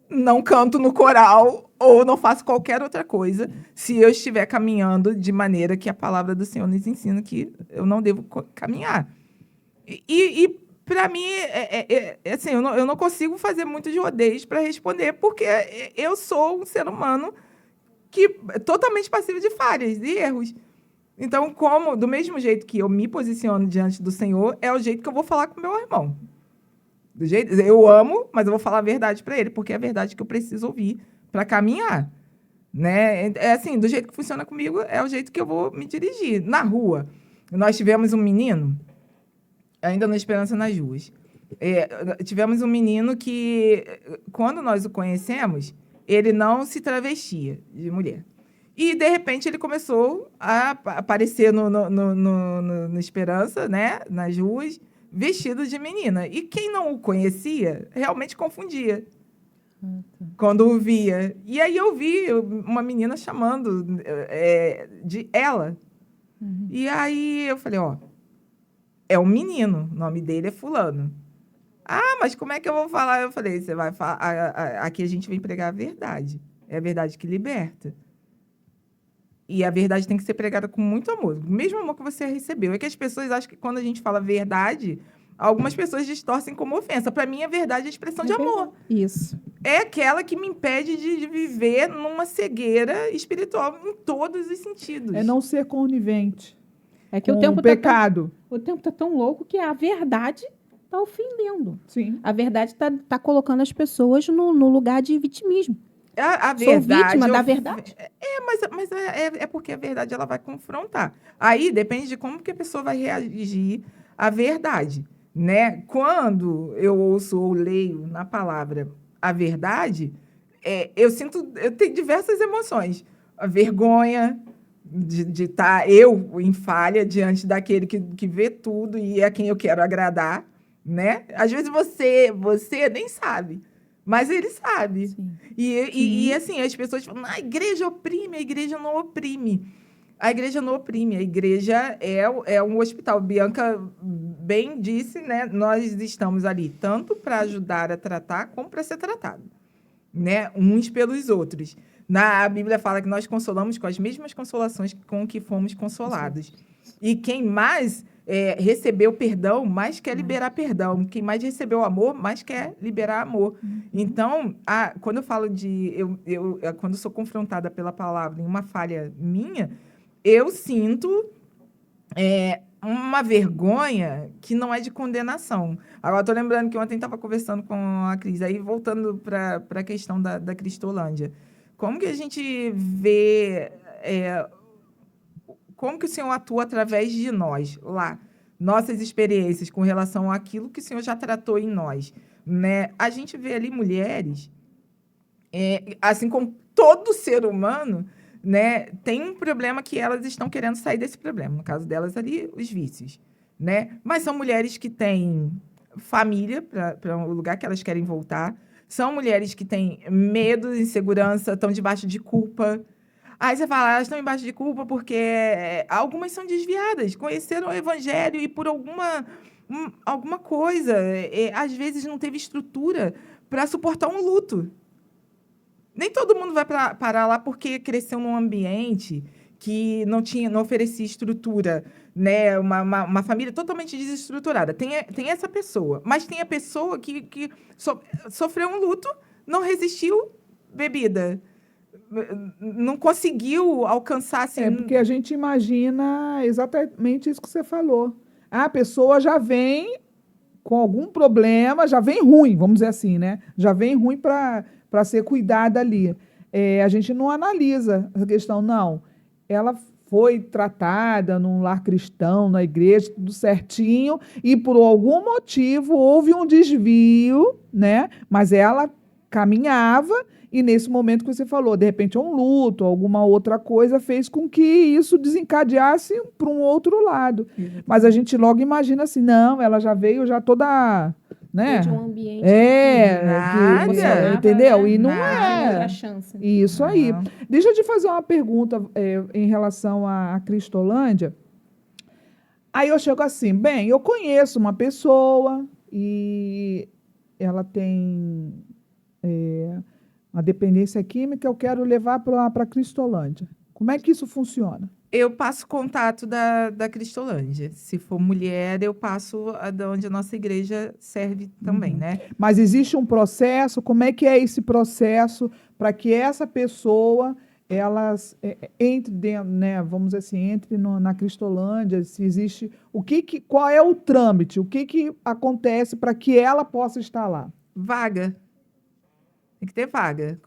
não canto no coral ou não faço qualquer outra coisa se eu estiver caminhando de maneira que a palavra do Senhor nos ensina que eu não devo caminhar. E para mim, assim, eu não consigo fazer muito de rodeios para responder, porque eu sou um ser humano que é totalmente passivo de falhas, de erros. Então, do mesmo jeito que eu me posiciono diante do Senhor, é o jeito que eu vou falar com meu irmão. Eu amo, mas eu vou falar a verdade para ele, porque é a verdade que eu preciso ouvir para caminhar. Né? Assim, do jeito que funciona comigo, é o jeito que eu vou me dirigir. Na rua, nós tivemos um menino, ainda na Esperança nas Ruas, tivemos um menino que, quando nós o conhecemos, ele não se travestia de mulher. E, de repente, ele começou a aparecer no Esperança, né, nas ruas, vestido de menina. E quem não o conhecia, realmente confundia quando o via. E aí eu vi uma menina chamando de ela. Uhum. E aí eu falei, é um menino, o nome dele é fulano. Ah, mas como é que eu vou falar? Eu falei, você vai falar, aqui a gente vem pregar a verdade. É a verdade que liberta. E a verdade tem que ser pregada com muito amor, o mesmo amor que você recebeu. É que as pessoas acham que, quando a gente fala verdade, algumas pessoas distorcem como ofensa. Para mim, a verdade é a expressão de amor. Isso. É aquela que me impede de viver numa cegueira espiritual em todos os sentidos. É não ser conivente. É que o tempo pecado. O tempo está tão louco que a verdade está ofendendo. Sim. A verdade está colocando as pessoas no lugar de vitimismo. A verdade, sou vítima da verdade. Mas é porque a verdade ela vai confrontar. Aí depende de como que a pessoa vai reagir à verdade, né? Quando eu ouço ou leio na palavra a verdade, eu tenho diversas emoções. A vergonha de estar eu em falha diante daquele que vê tudo e é quem eu quero agradar, né? Às vezes você nem sabe. Mas ele sabe. Sim. E assim, as pessoas falam, a igreja oprime, a igreja não oprime. A igreja não oprime, a igreja é um hospital. Bianca bem disse, né? Nós estamos ali tanto para ajudar a tratar, como para ser tratado, né? Uns pelos outros. A Bíblia fala que nós consolamos com as mesmas consolações com que fomos consolados. E quem mais recebeu perdão, mais quer liberar perdão. Quem mais recebeu amor, mais quer liberar amor. Então, quando eu falo quando eu sou confrontada pela palavra em uma falha minha, eu sinto uma vergonha que não é de condenação. Agora, estou lembrando que ontem estava conversando com a Cris, aí voltando para a questão da Cristolândia. Como que a gente vê... como que o Senhor atua através de nós, lá? Nossas experiências com relação àquilo que o Senhor já tratou em nós, né? A gente vê ali mulheres, assim como todo ser humano, né, tem um problema que elas estão querendo sair desse problema. No caso delas ali, os vícios, né? Mas são mulheres que têm família para um lugar que elas querem voltar. São mulheres que têm medo, insegurança, estão debaixo de culpa. Aí você fala, elas estão embaixo de culpa porque algumas são desviadas, conheceram o evangelho e por alguma coisa, às vezes não teve estrutura para suportar um luto. Nem todo mundo vai parar lá porque cresceu num ambiente que não oferecia estrutura, né? Uma família totalmente desestruturada. Tem essa pessoa, mas tem a pessoa que sofreu um luto, não resistiu bebida, não conseguiu alcançar... Assim, porque a gente imagina exatamente isso que você falou. A pessoa já vem com algum problema, já vem ruim, vamos dizer assim, né? Já vem ruim para ser cuidada ali. A gente não analisa essa questão, não. Ela foi tratada num lar cristão, na igreja, tudo certinho, e por algum motivo houve um desvio, né? Mas ela caminhava, e nesse momento que você falou, de repente um luto, alguma outra coisa, fez com que isso desencadeasse para um outro lado. Mas a gente logo imagina assim, não, ela já veio já toda... Né? De um ambiente nada, entendeu? Né? E não outra chance. Isso aí. Deixa eu te fazer uma pergunta em relação à Cristolândia. Aí eu chego assim, bem, eu conheço uma pessoa e ela tem uma dependência química, eu quero levar para a Cristolândia. Como é que isso funciona? Eu passo contato da Cristolândia. Se for mulher, eu passo de onde a nossa igreja serve também, né? Mas existe um processo? Como é que é esse processo para que essa pessoa entre dentro, né? Vamos dizer assim, entre na Cristolândia? Se existe, qual é o trâmite? O que acontece para que ela possa estar lá? Vaga. Tem que ter vaga.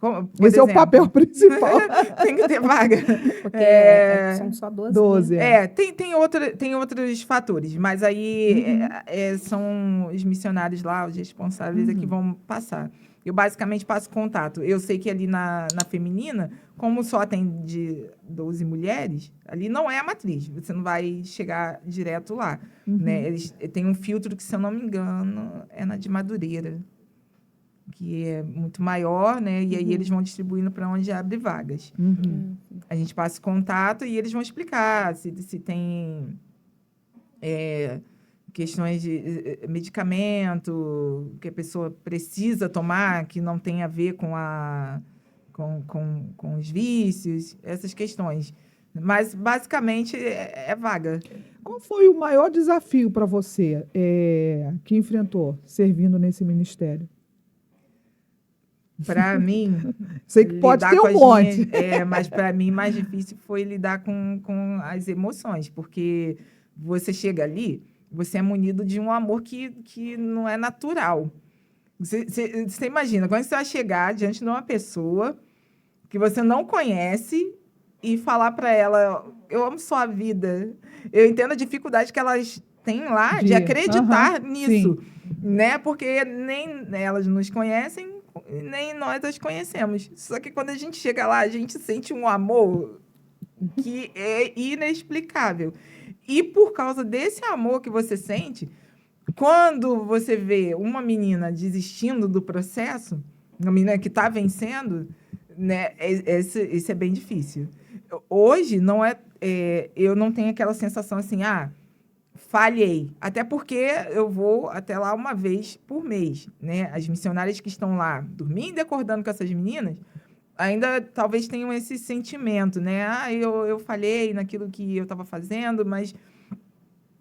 Esse é o papel principal. Tem que ter vaga. Porque são só 12. Né? Tem outros fatores, mas aí são os missionários lá, os responsáveis que vão passar. Eu basicamente passo contato. Eu sei que ali na feminina, como só atende 12 mulheres, ali não é a matriz. Você não vai chegar direto lá. Né? Eles têm um filtro que, se eu não me engano, é na de Madureira, que é muito maior, né? E aí eles vão distribuindo para onde abre vagas. A gente passa contato e eles vão explicar se tem questões de medicamento que a pessoa precisa tomar, que não tem a ver com os vícios, essas questões. Mas, basicamente, é vaga. Qual foi o maior desafio para você que enfrentou servindo nesse ministério? Para mim... Sei que pode ter um monte. Mas, para mim, mais difícil foi lidar com as emoções, porque você chega ali, você é munido de um amor que não é natural. Você imagina, quando você vai chegar diante de uma pessoa que você não conhece e falar para ela, eu amo sua vida. Eu entendo a dificuldade que elas têm lá de acreditar nisso, né? Porque nem elas nos conhecem, nem nós as conhecemos. Só que quando a gente chega lá, a gente sente um amor que é inexplicável. E por causa desse amor que você sente, quando você vê uma menina desistindo do processo, uma menina que está vencendo, né, isso é bem difícil. Hoje, eu não tenho aquela sensação assim, falhei. Até porque eu vou até lá uma vez por mês, né? As missionárias que estão lá dormindo e acordando com essas meninas, ainda talvez tenham esse sentimento, né? Ah, eu falhei naquilo que eu estava fazendo, mas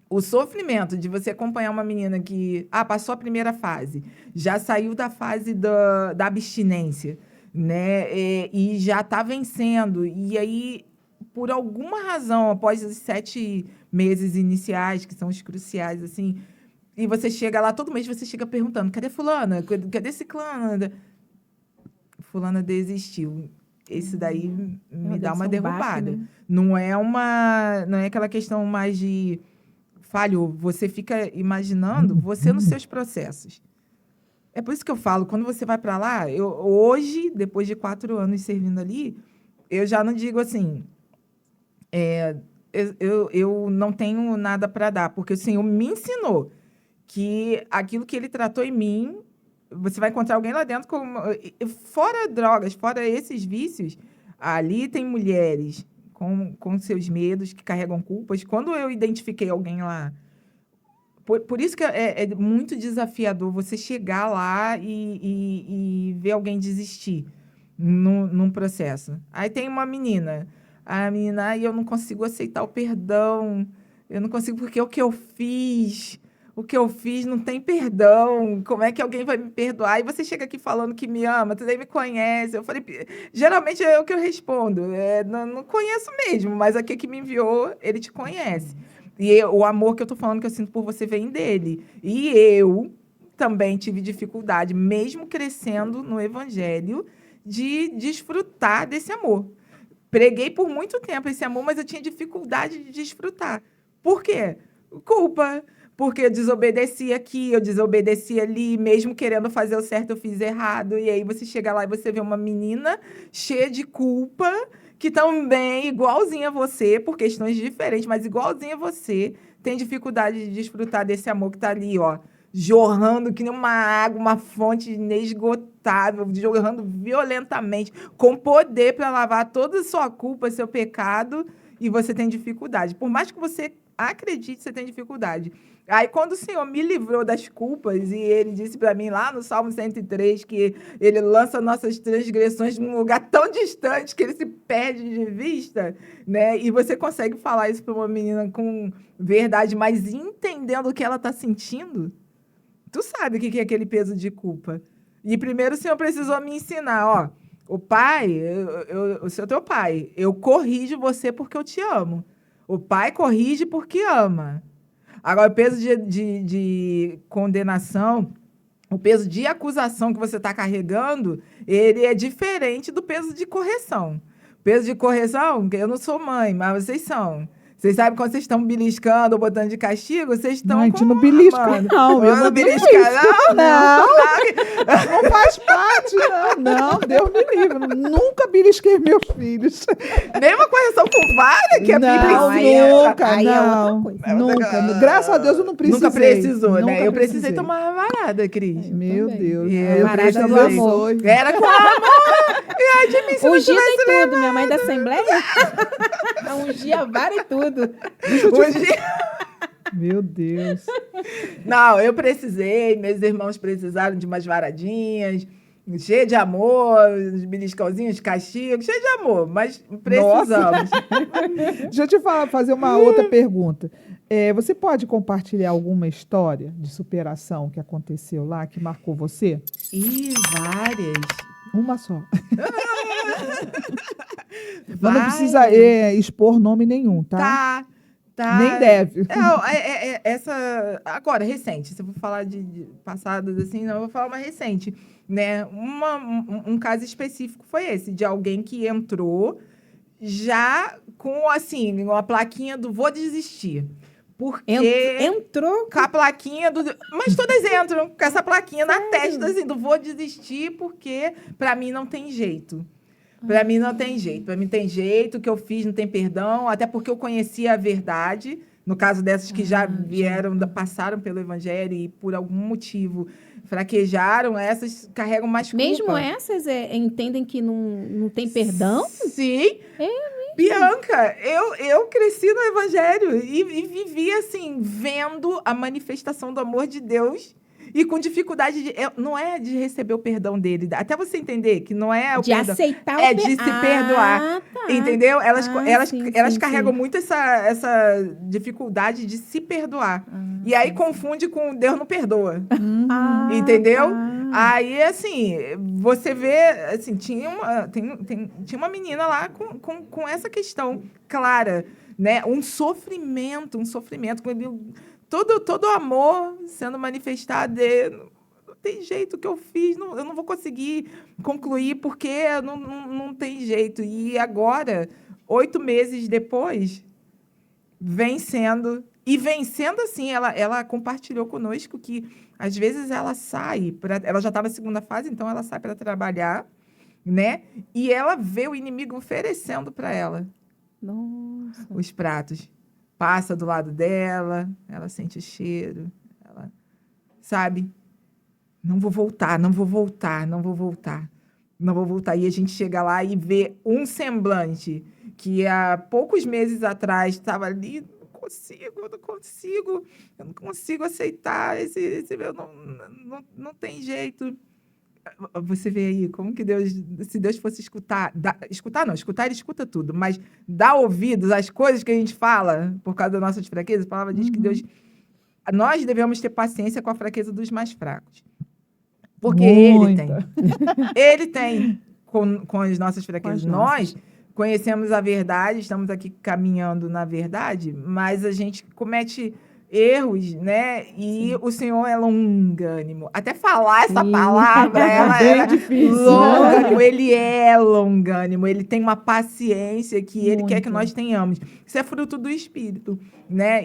o sofrimento de você acompanhar uma menina que passou a primeira fase, já saiu da fase da abstinência, né? E já está vencendo. E aí, por alguma razão, após os 7 meses iniciais, que são os cruciais, assim, e você chega lá, todo mês você chega perguntando, cadê fulana? Cadê ciclana? Fulana desistiu. Esse daí me dá uma derrubada. Baque, né? Não é aquela questão mais de falhou. Você fica imaginando você nos seus processos. É por isso que eu falo, quando você vai para lá, hoje, depois de 4 anos servindo ali, eu já não digo assim, eu não tenho nada para dar, porque o Senhor me ensinou que aquilo que Ele tratou em mim, você vai encontrar alguém lá dentro, fora drogas, fora esses vícios, ali tem mulheres com seus medos, que carregam culpas. Quando eu identifiquei alguém lá, por isso que é muito desafiador você chegar lá e ver alguém desistir num processo. Aí tem uma menina, a menina, eu não consigo aceitar o perdão, eu não consigo, porque o que eu fiz não tem perdão, como é que alguém vai me perdoar? E você chega aqui falando que me ama, tu nem me conhece. Eu falei, geralmente é o que eu respondo, não conheço mesmo, mas aquele que me enviou, ele te conhece. E o amor que eu tô falando que eu sinto por você vem dele. E eu também tive dificuldade, mesmo crescendo no evangelho, de desfrutar desse amor. Preguei por muito tempo esse amor, mas eu tinha dificuldade de desfrutar. Por quê? Culpa. Porque eu desobedeci aqui, eu desobedeci ali, mesmo querendo fazer o certo, eu fiz errado. E aí você chega lá e você vê uma menina cheia de culpa, que também, igualzinha a você, por questões diferentes, mas igualzinha a você, tem dificuldade de desfrutar desse amor que está ali, ó, jorrando que nem uma água, uma fonte inesgotável, jorrando violentamente, com poder para lavar toda a sua culpa, seu pecado, e você tem dificuldade. Por mais que você acredite, você tem dificuldade. Aí, quando o Senhor me livrou das culpas, e Ele disse para mim, lá no Salmo 103, que Ele lança nossas transgressões num lugar tão distante que Ele se perde de vista, né? E você consegue falar isso para uma menina com verdade, mas entendendo o que ela está sentindo, tu sabe o que é aquele peso de culpa. E primeiro o Senhor precisou me ensinar, ó, o pai, eu sou teu pai, eu corrijo você porque eu te amo. O pai corrige porque ama. Agora, o peso de condenação, o peso de acusação que você está carregando, ele é diferente do peso de correção. O peso de correção, eu não sou mãe, mas vocês são. Vocês sabem quando vocês estão beliscando ou botando de castigo, vocês estão. Não, a gente não belisca, não. Eu não belisca, não? Não faz parte, não. Não, Deus me livre. Nunca belisquei meus filhos. Nem uma correção com vara, que a Bíblia nunca, aí é não. outra coisa. Nunca. Graças a Deus eu não precisei. Nunca precisou, né? Nunca Eu precisei tomar uma varada, Cris. Meu também. Deus. Eu varada precisei. do amor. Era com amor. E a de mim, se não Ungida tivesse e tudo, minha mãe da Assembleia. Ungia a vara e tudo. Hoje... Meu Deus. Não, eu precisei, meus irmãos precisaram de umas varadinhas, cheio de amor, uns beliscãozinhos, castigos, cheio de amor, mas precisamos. Deixa eu te fazer uma outra pergunta. Você pode compartilhar alguma história de superação que aconteceu lá, que marcou você? Ih, várias. Uma só. Mas não precisa expor nome nenhum, tá? Tá. Nem deve. Essa... Agora, recente. Se eu vou falar de passadas assim, não, eu vou falar uma recente. Né? Um caso específico foi esse, de alguém que entrou já com, assim, uma plaquinha do vou desistir. Porque... Entrou com a plaquinha do... Mas todas entram com essa plaquinha na testa, assim, do vou desistir porque pra mim não tem jeito. Para mim não tem jeito. Para mim tem jeito, o que eu fiz não tem perdão, até porque eu conhecia a verdade. No caso dessas que já vieram, passaram pelo evangelho e por algum motivo fraquejaram, essas carregam mais culpa. Mesmo essas entendem que não tem perdão? Sim. Bianca, eu cresci no evangelho e vivi assim, vendo a manifestação do amor de Deus E com dificuldade não é de receber o perdão dele. Até você entender que não é o De perdão. aceitar É o de se perdoar. Tá. Entendeu? Elas Sim, carregam sim. muito essa dificuldade de se perdoar. E aí confunde com Deus não perdoa. Entendeu? Tá. Aí, assim, você vê, assim, tinha uma menina lá com essa questão clara, né? Um sofrimento, com ele, todo o amor sendo manifestado. Não tem jeito que eu fiz, eu não vou conseguir concluir porque não tem jeito. E agora, 8 meses depois, vencendo assim, ela compartilhou conosco que às vezes ela sai, ela já está na segunda fase, então ela sai para trabalhar, né? E ela vê o inimigo oferecendo para ela Nossa. os pratos. Passa do lado dela, ela sente o cheiro, ela sabe, não vou voltar. E a gente chega lá e vê um semblante que há poucos meses atrás estava ali, eu não consigo aceitar não tem jeito. Você vê aí como que Deus, se Deus fosse escutar, escutar ele escuta tudo, mas dar ouvidos às coisas que a gente fala por causa das nossas fraquezas, a palavra diz que Deus, nós devemos ter paciência com a fraqueza dos mais fracos. Porque ele tem com as nossas fraquezas. Nós conhecemos a verdade, estamos aqui caminhando na verdade, mas a gente comete erros, né? E o Senhor é longânimo. Até falar essa palavra, ela é difícil. longânimo. Ele é longânimo. Ele tem uma paciência que ele quer que nós tenhamos. Isso é fruto do Espírito, né?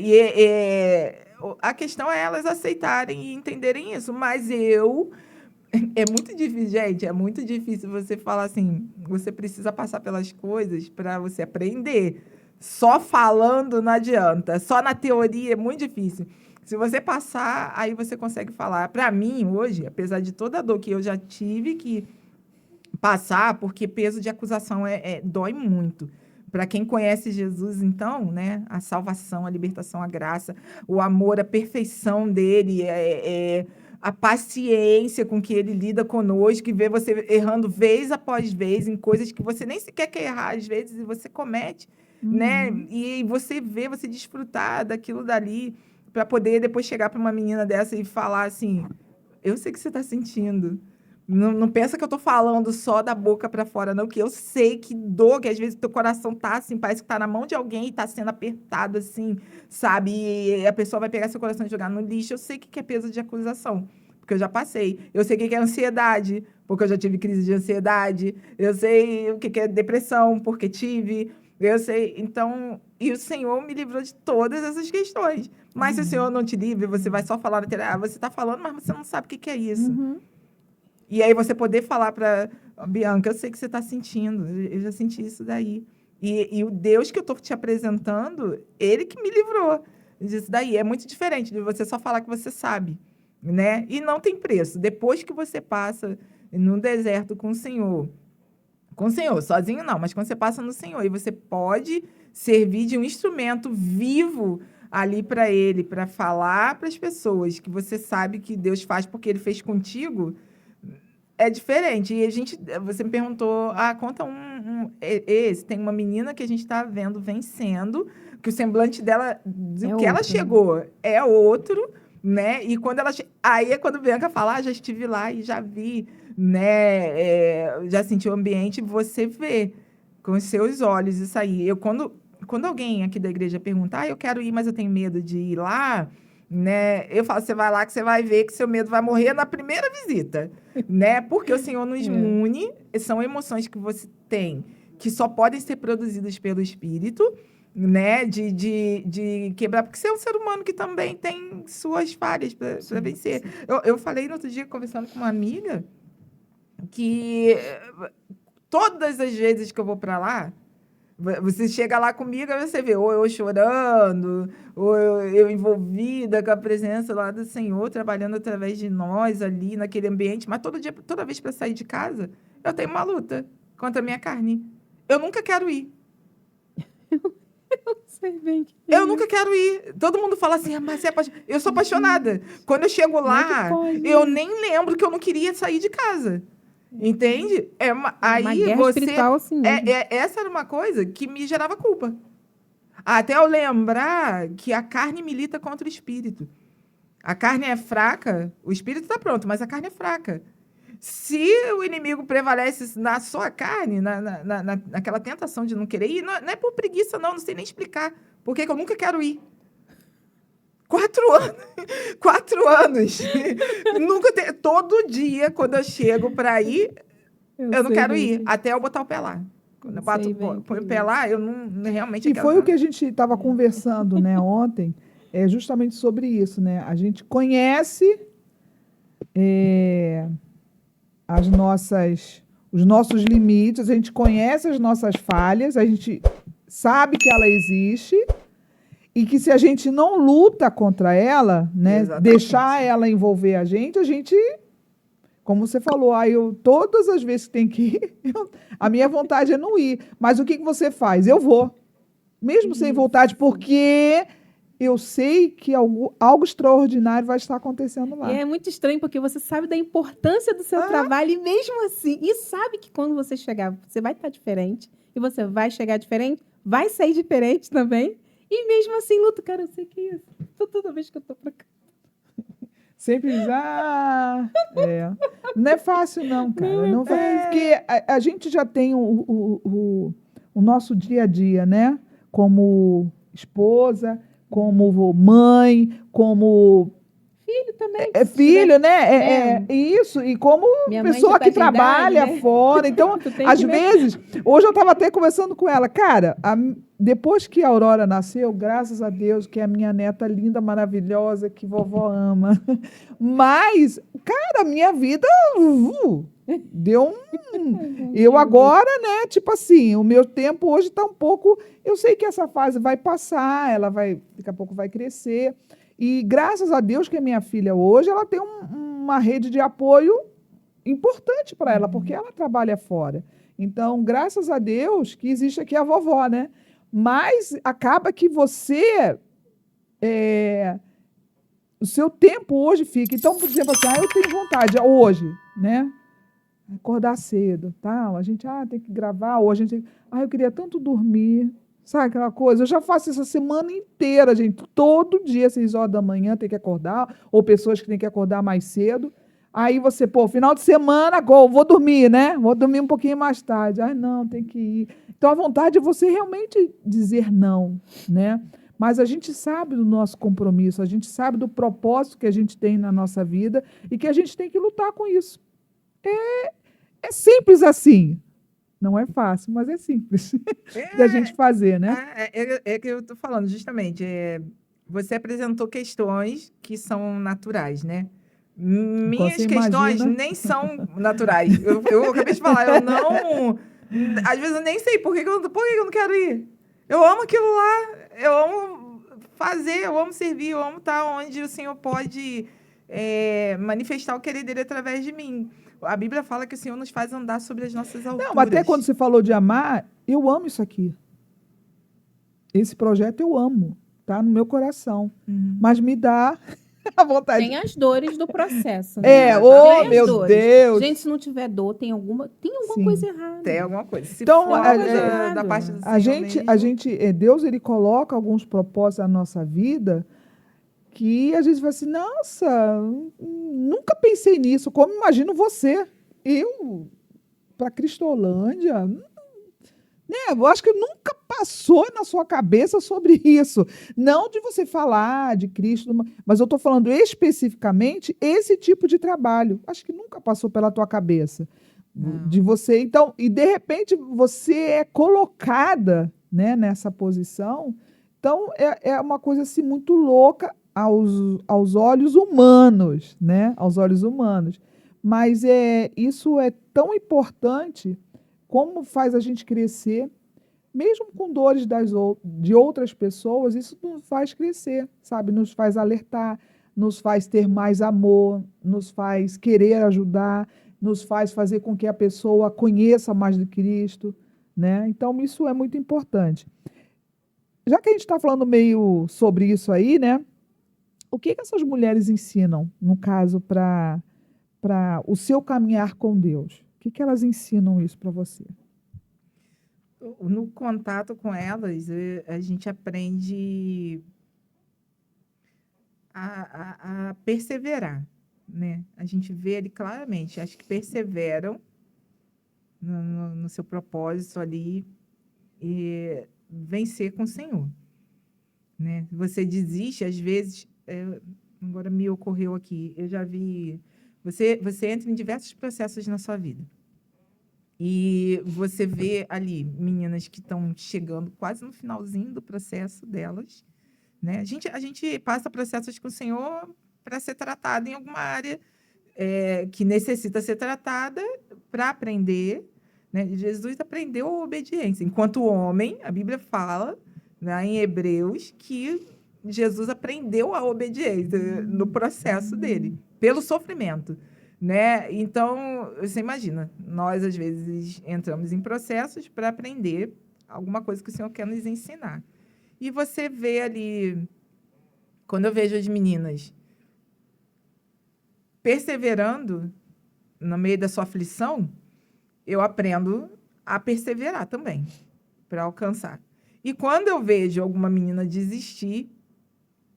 A questão é elas aceitarem e entenderem isso. Mas é muito difícil, gente. É muito difícil você falar assim. Você precisa passar pelas coisas para você aprender. Só falando não adianta. Só na teoria é muito difícil. Se você passar, aí você consegue falar. Para mim, hoje, apesar de toda a dor que eu já tive que passar, porque peso de acusação dói muito. Para quem conhece Jesus, então, né? A salvação, a libertação, a graça, o amor, a perfeição dele, a paciência com que ele lida conosco, e vê você errando vez após vez em coisas que você nem sequer quer errar, às vezes, e você comete, né? E você desfrutar daquilo dali, para poder depois chegar para uma menina dessa e falar assim: eu sei o que você está sentindo. Não pensa que eu tô falando só da boca para fora, não, que eu sei que dor, que às vezes teu coração tá assim, parece que tá na mão de alguém e tá sendo apertado assim, sabe? E a pessoa vai pegar seu coração e jogar no lixo. Eu sei o que é peso de acusação, porque eu já passei. Eu sei o que é ansiedade, porque eu já tive crise de ansiedade. Eu sei o que é depressão, porque tive. Eu sei. Então, e o Senhor me livrou de todas essas questões. Mas se o Senhor não te livre, você vai só falar, você tá falando, mas você não sabe o que é isso. E aí você poder falar para Bianca, eu sei que você está sentindo, eu já senti isso daí. E o Deus que eu estou te apresentando, ele que me livrou disso daí. É muito diferente de você só falar que você sabe, né? E não tem preço. Depois que você passa no deserto com o Senhor, sozinho não, mas quando você passa no Senhor, e você pode servir de um instrumento vivo ali para ele, para falar para as pessoas que você sabe que Deus faz porque ele fez contigo, é diferente. E você me perguntou, conta esse. Tem uma menina que a gente está vendo vencendo, que o semblante dela, do que ela chegou, é outro, né? E quando ela... Aí é quando Bianca fala, já estive lá e já vi, né? Já senti o ambiente, você vê com os seus olhos isso aí. Quando alguém aqui da igreja pergunta, eu quero ir, mas eu tenho medo de ir lá, né? Eu falo, você vai lá que você vai ver que seu medo vai morrer na primeira visita, né? Porque o Senhor nos une, são emoções que você tem, que só podem ser produzidas pelo Espírito, né? De quebrar, porque você é um ser humano que também tem suas falhas para vencer. Eu falei no outro dia, conversando com uma amiga, que todas as vezes que eu vou para lá, você chega lá comigo, aí você vê, ou eu chorando, ou eu envolvida com a presença lá do Senhor, trabalhando através de nós ali, naquele ambiente. Mas toda vez para sair de casa, eu tenho uma luta contra a minha carne. Eu nunca quero ir. Sei bem que Eu nunca quero ir. Todo mundo fala assim, mas você é eu sou apaixonada. Quando eu chego lá, pode? eu nem lembro que eu não queria sair de casa. Entende? uma Aí guerra você. espiritual assim mesmo. Essa era uma coisa que me gerava culpa. Até eu lembrar que a carne milita contra o espírito. A carne é fraca, o espírito está pronto, mas a carne é fraca. Se o inimigo prevalece na sua carne, naquela tentação de não querer ir, não é por preguiça, não sei nem explicar. Por que eu nunca quero ir? 4 anos. 4 anos. Todo dia, quando eu chego para ir, eu não quero ir, até eu botar o pé lá. Quando eu ponho o pé lá, eu não realmente E quero foi o nada. que a gente estava conversando, né, ontem, justamente sobre isso, né? A gente conhece os nossos limites, a gente conhece as nossas falhas, a gente sabe que ela existe e que se a gente não luta contra ela, né, Exatamente. deixar ela envolver a gente, como você falou, todas as vezes que tem que ir, a minha vontade é não ir. Mas o que você faz? Eu vou. Mesmo sem vontade, porque eu sei que algo extraordinário vai estar acontecendo lá. E é muito estranho, porque você sabe da importância do seu trabalho, e mesmo assim, e sabe que quando você chegar, você vai estar diferente, e você vai chegar diferente, vai sair diferente também, e mesmo assim, luta, cara, eu sei que é isso. Toda vez que eu tô pra cá. Sempre diz, não é fácil não, cara. Não vai, porque a gente já tem o nosso dia a dia, né? Como esposa, como mãe, como Filho também. filho, né? Isso, e como Minha mãe pessoa já tá que de idade, trabalha né? fora. Então, Tu tem às que ver. vezes, hoje eu estava até conversando com ela, cara, depois que a Aurora nasceu, graças a Deus, que é a minha neta linda, maravilhosa, que vovó ama. Mas, cara, a minha vida deu um. Eu agora, né? Tipo assim, o meu tempo hoje está um pouco. Eu sei que essa fase vai passar, daqui a pouco vai crescer. E graças a Deus que a minha filha hoje, ela tem uma rede de apoio importante para ela, porque ela trabalha fora. Então, graças a Deus que existe aqui a vovó, né? Mas acaba que você... o seu tempo hoje fica. Então, por exemplo assim, eu tenho vontade hoje, né? Acordar cedo, tal. A gente, tem que gravar, ou a gente... eu queria tanto dormir. Sabe aquela coisa? Eu já faço isso a semana inteira, gente. Todo dia, 6 horas da manhã, tem que acordar, ou pessoas que têm que acordar mais cedo. Aí você, final de semana, vou dormir, né? Vou dormir um pouquinho mais tarde. Não, tem que ir. Então, a vontade é você realmente dizer não, né? Mas a gente sabe do nosso compromisso, a gente sabe do propósito que a gente tem na nossa vida e que a gente tem que lutar com isso. É simples assim. Não é fácil, mas é simples da gente fazer, né? É que eu tô falando, justamente. Você apresentou questões que são naturais, né? Minhas você questões imagina. nem são naturais. Eu acabei de falar, eu não... Às vezes eu nem sei por que eu não quero ir. Eu amo aquilo lá, eu amo fazer, eu amo servir, eu amo estar onde o Senhor pode manifestar o querer dele através de mim. A Bíblia fala que o Senhor nos faz andar sobre as nossas alturas. Não, mas até quando você falou de amar, eu amo isso aqui. Esse projeto eu amo, tá no meu coração. Mas me dá a vontade. Tem as dores do processo, né? Tem as meu dores. Deus! Gente, se não tiver dor, tem alguma Sim. coisa errada. Tem alguma coisa. Se Então, for da parte do Senhor a gente, Deus, ele coloca alguns propósitos na nossa vida que a gente fala assim, nossa, nunca pensei nisso, como imagino você. Eu, para Cristolândia, né? Eu acho que nunca passou na sua cabeça sobre isso. Não de você falar de Cristo, mas eu estou falando especificamente esse tipo de trabalho. Acho que nunca passou pela tua cabeça. Não. De você. Então, e de repente você é colocada, né, nessa posição. Então, é uma coisa assim, muito louca aos olhos humanos, né? Aos olhos humanos. Mas isso é tão importante como faz a gente crescer, mesmo com dores de outras pessoas, isso nos faz crescer, sabe? Nos faz alertar, nos faz ter mais amor, nos faz querer ajudar, nos faz fazer com que a pessoa conheça mais de Cristo, né? Então, isso é muito importante. já que a gente está falando meio sobre isso aí, né? O que que essas mulheres ensinam, no caso, para o seu caminhar com Deus? O que que elas ensinam isso para você? No contato com elas, a gente aprende a perseverar, né? A gente vê ali claramente, acho que perseveram no seu propósito ali e vencer com o Senhor, né? Você desiste, às vezes, agora me ocorreu aqui, eu já vi, você entra em diversos processos na sua vida. E você vê ali meninas que estão chegando quase no finalzinho do processo delas, né? A gente passa processos com o Senhor para ser tratada em alguma área que necessita ser tratada para aprender, né? Jesus aprendeu a obediência. Enquanto homem, a Bíblia fala, né, em Hebreus, que Jesus aprendeu a obediência no processo dele, pelo sofrimento, né? Então, você imagina, nós às vezes entramos em processos para aprender alguma coisa que o Senhor quer nos ensinar. E você vê ali, quando eu vejo as meninas perseverando no meio da sua aflição, eu aprendo a perseverar também, para alcançar. E quando eu vejo alguma menina desistir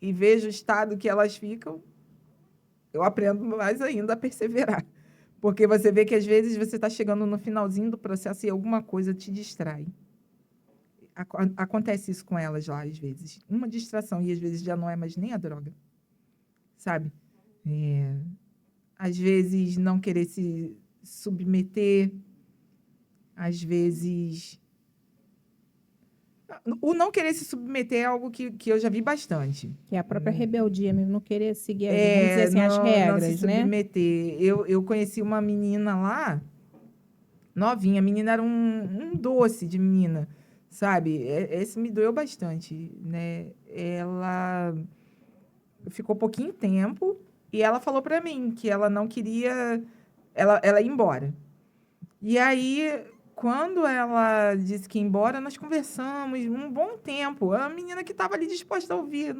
e vejo o estado que elas ficam, eu aprendo mais ainda a perseverar. Porque você vê que, às vezes, você está chegando no finalzinho do processo e alguma coisa te distrai. Acontece isso com elas lá, às vezes. Uma distração, e às vezes já não é mais nem a droga. Sabe? Às vezes, não querer se submeter. Às vezes... O não querer se submeter é algo que eu já vi bastante. Que é a própria rebeldia mesmo, não querer seguir, vamos dizer assim, as regras, não se né? submeter. Eu conheci uma menina lá, novinha. A menina era um doce de menina, sabe? Esse me doeu bastante, né? Ela ficou pouquinho tempo e ela falou para mim que ela não queria... Ela ia embora. E aí... Quando ela disse que ia embora, nós conversamos um bom tempo. A menina que estava ali disposta a ouvir.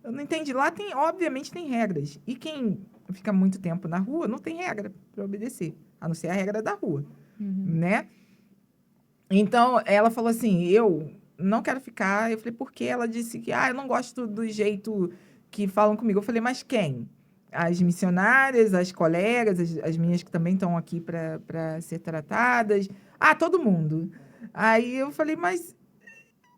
Eu não entendi. Lá, obviamente, tem regras. E quem fica muito tempo na rua não tem regra para obedecer, a não ser a regra da rua, né? Então, ela falou assim, eu não quero ficar. Eu falei, por quê? Ela disse que eu não gosto do jeito que falam comigo. Eu falei, mas quem? As missionárias, as colegas, as minhas que também estão aqui para ser tratadas. Todo mundo. Aí eu falei, mas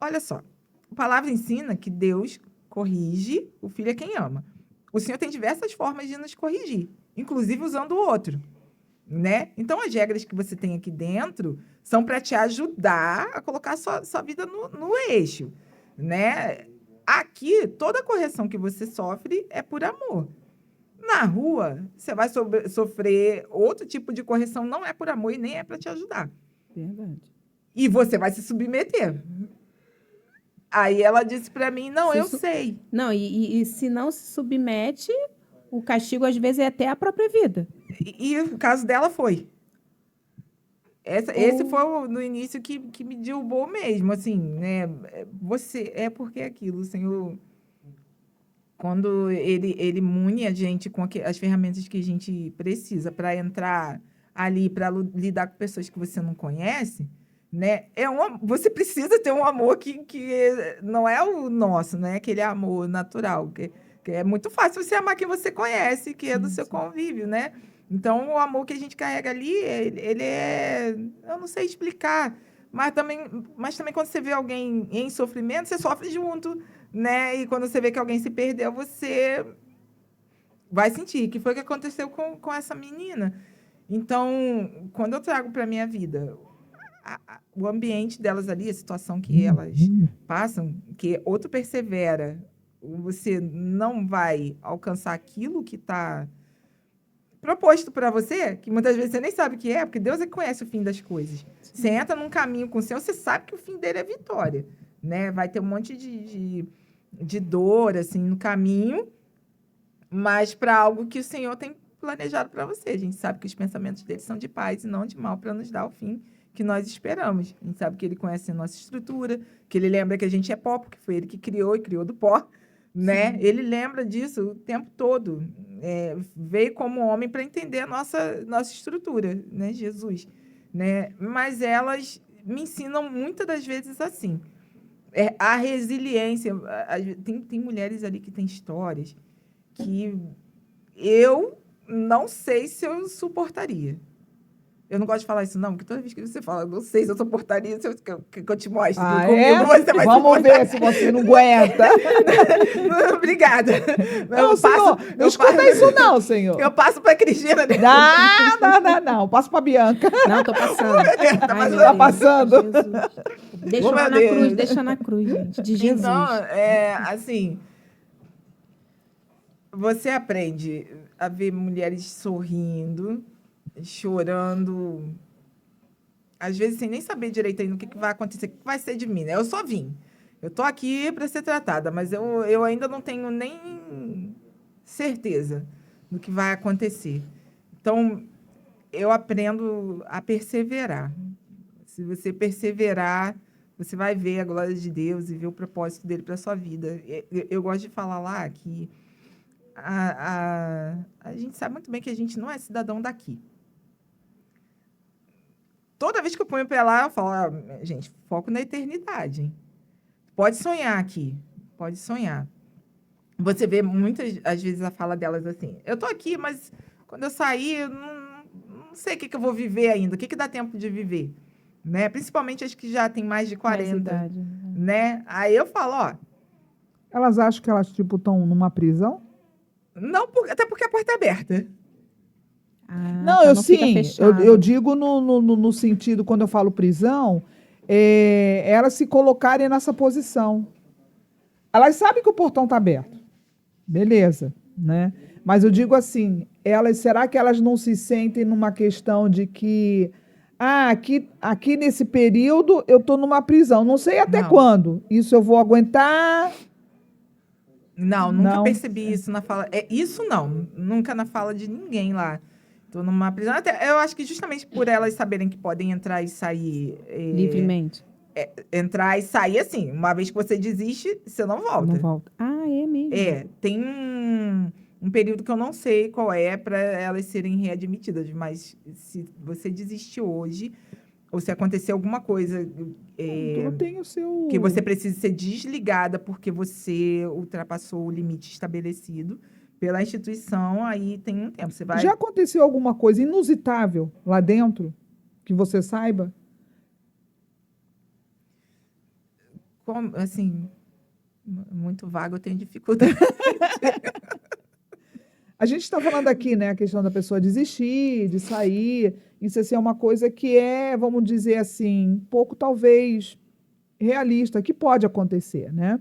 olha só, a palavra ensina que Deus corrige, o filho é quem ama. O Senhor tem diversas formas de nos corrigir, inclusive usando o outro, né? Então, as regras que você tem aqui dentro são para te ajudar a colocar sua vida no eixo, né? Aqui, toda correção que você sofre é por amor. Na rua, você vai sofrer outro tipo de correção, não é por amor e nem é para te ajudar. Verdade. E você vai se submeter. Aí ela disse para mim, não, eu sei. Não, e se não se submete, o castigo às vezes é até a própria vida. E o caso dela foi. Esse foi no início que me derrubou mesmo, assim, né? Porque é aquilo, o Senhor... Quando ele mune a gente com as ferramentas que a gente precisa para entrar ali, para lidar com pessoas que você não conhece, né? Você precisa ter um amor que não é o nosso, né? Aquele amor natural, que é muito fácil você amar quem você conhece, que é do seu convívio, né? Então, o amor que a gente carrega ali, ele é... Eu não sei explicar, mas também quando você vê alguém em sofrimento, você sofre junto, né? E quando você vê que alguém se perdeu, você vai sentir. Que foi o que aconteceu com essa menina. Então, quando eu trago para a minha vida o ambiente delas ali, a situação que elas passam, que outro persevera, você não vai alcançar aquilo que está proposto para você, que muitas vezes você nem sabe o que é, porque Deus é que conhece o fim das coisas. Sim. Você entra num caminho com o Senhor, você sabe que o fim dele é vitória, né? Vai ter um monte de dor, assim, no caminho, mas para algo que o Senhor tem planejado para você. A gente sabe que os pensamentos dele são de paz e não de mal, para nos dar o fim que nós esperamos. A gente sabe que ele conhece a nossa estrutura, que ele lembra que a gente é pó, porque foi ele que criou e criou do pó, né? Ele lembra disso o tempo todo. Veio como homem para entender a nossa estrutura, né? Jesus, né? Mas elas me ensinam muitas das vezes assim. A resiliência. Tem mulheres ali que têm histórias que eu não sei se eu suportaria. Eu não gosto de falar isso, não, porque toda vez que você fala, não sei se eu suportaria, que eu te mostro. Comigo, você vai Vamos ver se você não aguenta. Obrigada. Não, senhor, não escuta isso não, senhor. Eu passo para a Cristina. Não. Passo para a Bianca. Não, tô passando. Ai, meu Tá Deus, passando. Jesus. Deixa na cruz, gente, de Jesus. Então, assim, você aprende a ver mulheres sorrindo, chorando, às vezes sem nem saber direito ainda o que vai acontecer, o que vai ser de mim, né? Eu só vim. Eu tô aqui para ser tratada, mas eu ainda não tenho nem certeza do que vai acontecer. Então, eu aprendo a perseverar. Se você perseverar, você vai ver a glória de Deus e ver o propósito dele para a sua vida. Eu gosto de falar lá que a gente sabe muito bem que a gente não é cidadão daqui. Toda vez que eu ponho o pé lá, eu falo, gente, foco na eternidade. Hein? Pode sonhar aqui, pode sonhar. Você vê muitas, às vezes, a fala delas assim, eu tô aqui, mas quando eu sair, eu não sei o que eu vou viver ainda, o que dá tempo de viver, né? Principalmente as que já têm mais de 40, idade, né? Aí eu falo, Elas acham que elas, tipo, estão numa prisão? Não, até porque a porta é aberta. Não, eu digo no sentido, quando eu falo prisão, elas se colocarem nessa posição. Elas sabem que o portão está aberto. Beleza, né? Mas eu digo assim, será que elas não se sentem numa questão de que, aqui nesse período eu estou numa prisão, não sei até quando, isso eu vou aguentar... Não, nunca percebi isso na fala. Isso não, nunca na fala de ninguém lá. Estou numa prisão. Até, eu acho que justamente por elas saberem que podem entrar e sair... livremente. Entrar e sair, assim, uma vez que você desiste, você não volta. Não volta. É mesmo? Tem um período que eu não sei qual é para elas serem readmitidas, mas se você desistir hoje, ou se acontecer alguma coisa que você precisa ser desligada porque você ultrapassou o limite estabelecido pela instituição, aí tem um tempo. Você vai... Já aconteceu alguma coisa inusitável lá dentro, que você saiba? Como, assim, muito vago, eu tenho dificuldade. A gente está falando aqui, né, a questão da pessoa desistir, de sair. Isso assim, é uma coisa que vamos dizer assim, um pouco talvez realista, que pode acontecer, né?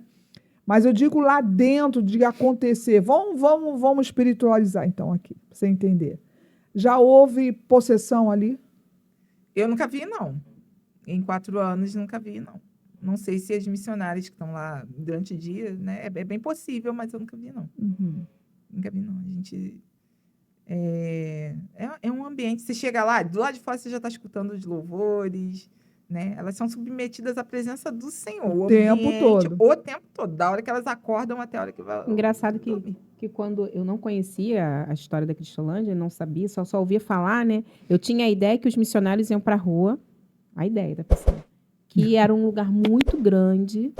Mas eu digo lá dentro de acontecer. Vamos espiritualizar então aqui, para você entender. Já houve possessão ali? Eu nunca vi, não. Em 4 anos, nunca vi, não. Não sei se as missionárias que estão lá durante o dia, né? É bem possível, mas eu nunca vi, não. Uhum. Nunca vi, não. A gente... É um ambiente... Você chega lá, do lado de fora você já está escutando os louvores, né? Elas são submetidas à presença do Senhor. O tempo todo. Da hora que elas acordam até a hora que vai... Engraçado que quando eu não conhecia a história da Cristolândia, não sabia, só ouvia falar, né? Eu tinha a ideia que os missionários iam para a rua, a ideia da pessoa, que era um lugar muito grande,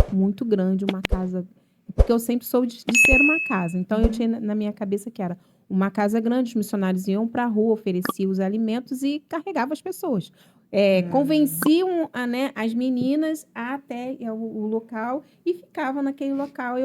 uma casa... Porque eu sempre soube de ser uma casa. Então, eu tinha na minha cabeça que era uma casa grande, os missionários iam para a rua, ofereciam os alimentos e carregavam as pessoas. Convenciam as meninas até o local e ficavam naquele local.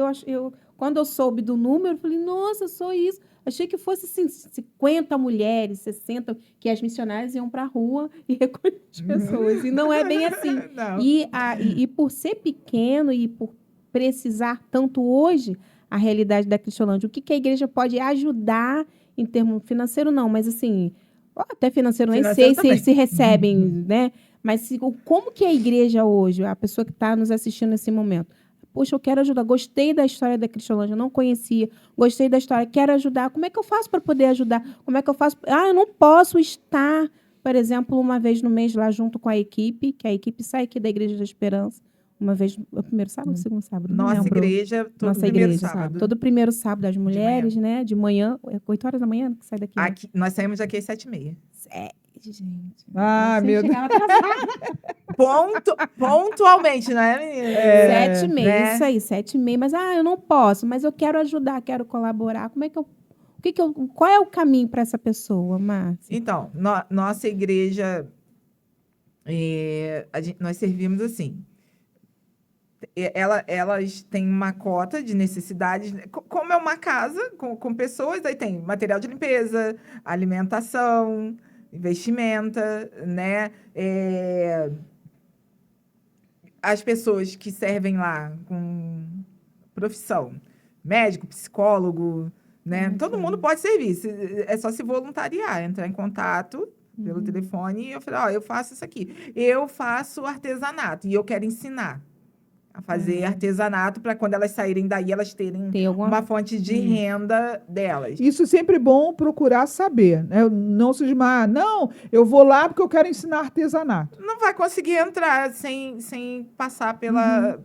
Quando eu soube do número, eu falei, nossa, só isso. Achei que fosse assim, 50 mulheres, 60, que as missionárias iam para a rua e recolhiam as pessoas. E não é bem assim. E por ser pequeno e por precisar tanto hoje a realidade da Cristolândia, o que a igreja pode ajudar em termos financeiro, não, mas assim, até financeiro, nem sei se recebem, né? Mas como que a igreja hoje, a pessoa que está nos assistindo nesse momento, poxa, eu quero ajudar, gostei da história da Cristolândia, não conhecia, gostei da história, quero ajudar, como é que eu faço para poder ajudar? Como é que eu faço? Eu não posso estar Por exemplo, uma vez no mês lá junto com a equipe, que a equipe sai aqui da Igreja da Esperança, uma vez, o primeiro sábado ou o segundo sábado? Não Nossa lembro. igreja, todo Nossa primeiro igreja, sábado. todo primeiro sábado das mulheres, né? De manhã, 8 horas da manhã que sai daqui. Né? Aqui, nós saímos daqui às 7h30. Gente. Ah, Você meu Deus. chegava atrasada. Pontualmente, né, menina? 7h30, né? isso aí, 7h30. Mas, eu não posso, mas eu quero ajudar, quero colaborar. Como é que eu... qual é o caminho para essa pessoa, Márcia? Então, nossa igreja, nós servimos assim. Elas têm uma cota de necessidades. Como é uma casa com pessoas, aí tem material de limpeza, alimentação, vestimenta, né? As pessoas que servem lá com profissão, médico, psicólogo, né? Todo mundo pode servir. É só se voluntariar, entrar em contato pelo telefone e eu falei, eu faço isso aqui. Eu faço artesanato e eu quero ensinar a fazer artesanato para quando elas saírem daí, elas terem uma fonte de renda delas. Isso é sempre bom procurar saber, né? Não se desmaiar. Não, eu vou lá porque eu quero ensinar artesanato. Não vai conseguir entrar sem passar pela...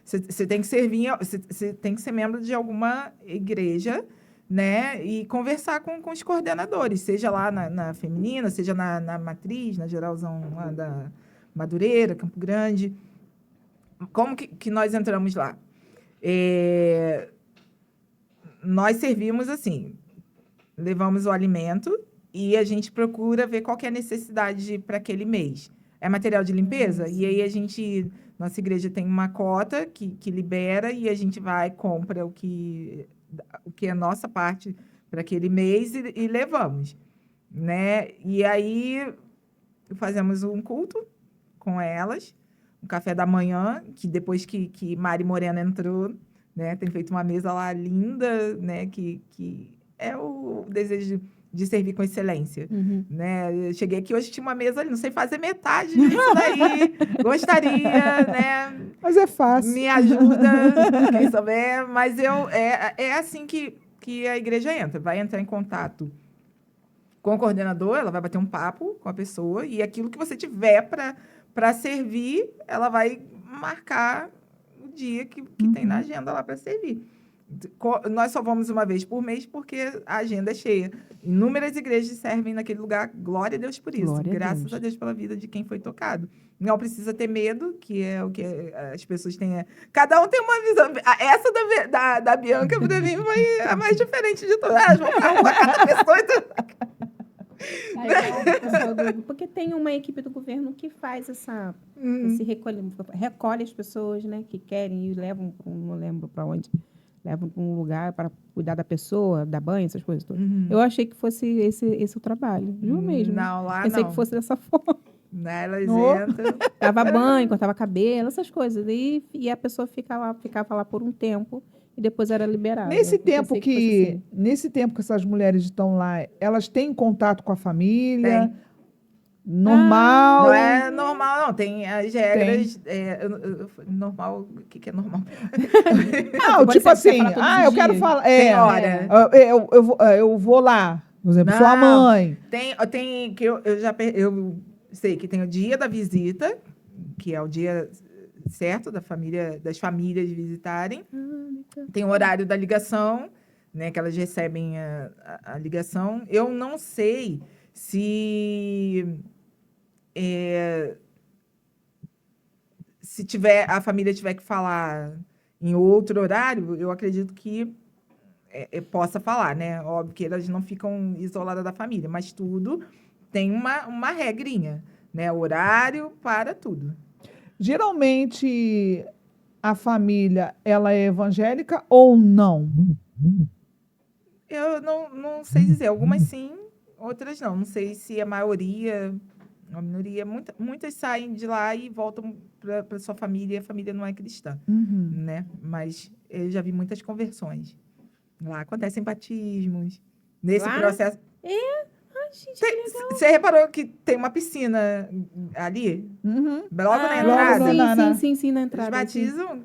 Você tem que servir, você tem que ser membro de alguma igreja, né? E conversar com os coordenadores, seja lá na feminina, seja na matriz, na geralzão lá da Madureira, Campo Grande. Como que nós entramos lá? Nós servimos assim, levamos o alimento e a gente procura ver qual que é a necessidade para aquele mês. É material de limpeza? E aí nossa igreja tem uma cota que libera e a gente vai, compra o que é a nossa parte para aquele mês e levamos, né? E aí fazemos um culto com elas, um café da manhã, que depois que Mari Morena entrou, né, tem feito uma mesa lá linda, né, que é o desejo de servir com excelência, né? Eu cheguei aqui hoje, tinha uma mesa ali, não sei fazer metade disso daí, gostaria, né? Mas é fácil. Me ajuda, quem souber, mas é assim que a igreja entra, vai entrar em contato com o coordenador, ela vai bater um papo com a pessoa e aquilo que você tiver para servir, ela vai marcar o dia que tem na agenda lá para servir. Nós só vamos uma vez por mês porque a agenda é cheia. Inúmeras igrejas servem naquele lugar. Glória a Deus por isso. Graças a Deus pela vida de quem foi tocado. Não precisa ter medo, que é o que as pessoas têm. Cada um tem uma visão. Essa da Bianca, para mim, foi a mais diferente de todas. Elas vão para cada pessoa. Porque tem uma equipe do governo que faz esse recolhe as pessoas, né, que querem e levam, não lembro para onde, levam para um lugar para cuidar da pessoa, dar banho, essas coisas todas. Eu achei que fosse esse o trabalho, juro mesmo. Não, lá pensei não. que fosse dessa forma. Elas entram. Dava banho, cortava cabelo, essas coisas. E a pessoa ficava lá por um tempo e depois era liberada. Nesse tempo que essas mulheres estão lá, elas têm contato com a família? Tem. Normal? Não é normal, não. Tem as regras. Normal. O que é normal? Não, tipo assim, eu quero falar. Tem hora. Eu vou lá, por exemplo, sua mãe. Tem que eu sei que tem o dia da visita, que é o dia certo das famílias visitarem. Tem o horário da ligação, né, que elas recebem a ligação. Eu não sei se a família tiver que falar em outro horário, eu acredito que possa falar, né? Óbvio que elas não ficam isoladas da família, mas tudo tem uma regrinha, né? Horário para tudo. Geralmente, a família, ela é evangélica ou não? Eu não sei dizer. Algumas sim, outras não. Não sei se a maioria, a minoria. Muitas saem de lá e voltam para sua família e a família não é cristã, né? Mas eu já vi muitas conversões. Lá acontecem batismos. Nesse processo... Você reparou que tem uma piscina ali? Logo na entrada? Sim, na entrada. Eles batizam.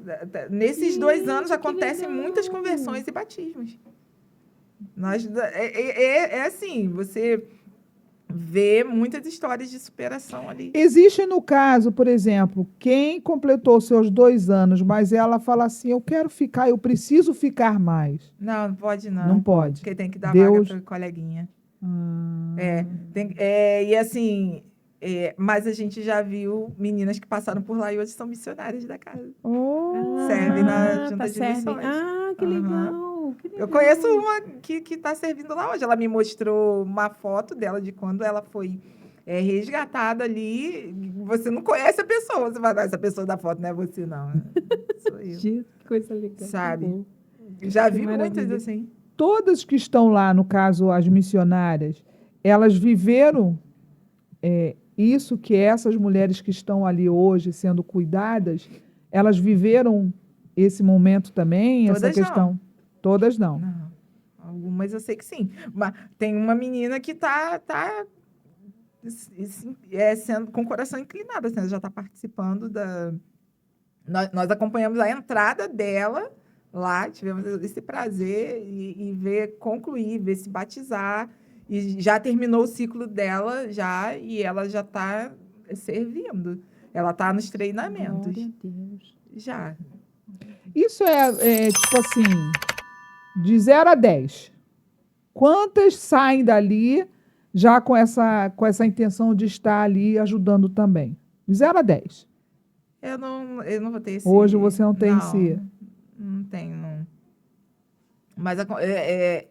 Nesses 2 anos acontecem muitas conversões e batismos. É assim, você ver muitas histórias de superação ali. Existe no caso, por exemplo, quem completou seus 2 anos, mas ela fala assim, eu quero ficar, eu preciso ficar mais. Não, não pode não. Não pode. Porque tem que dar Deus- vaga para coleguinha. Ah, E assim, mas a gente já viu meninas que passaram por lá e hoje são missionárias da casa. oh, Serve na junta de serve. missões. Ah, que Aham. legal. Que legal. Eu conheço uma que tá servindo lá hoje. Ela me mostrou uma foto dela de quando ela foi resgatada ali. Você não conhece a pessoa. Você fala, essa pessoa da foto não é você, não. Sou eu. Gente, que coisa legal. Sabe? Que bom. Já Que vi muitas maravilha. assim. todas que estão lá, no caso, as missionárias, elas viveram isso que essas mulheres que estão ali hoje sendo cuidadas, elas viveram esse momento também, essa Todas não. questão? Todas não. Não. Algumas eu sei que sim. Mas tem uma menina que tá sendo com o coração inclinado, assim, ela já está participando da. Nós acompanhamos a entrada dela lá, tivemos esse prazer e ver concluir, ver se batizar. E já terminou o ciclo dela já, e ela já está servindo. Ela está nos treinamentos. Glória a Deus. Já. Isso tipo assim, de 0 a 10. Quantas saem dali já com essa intenção de estar ali ajudando também? De 0 a 10. Eu não vou ter esse. Hoje você não tem esse. Não tenho, não. Mas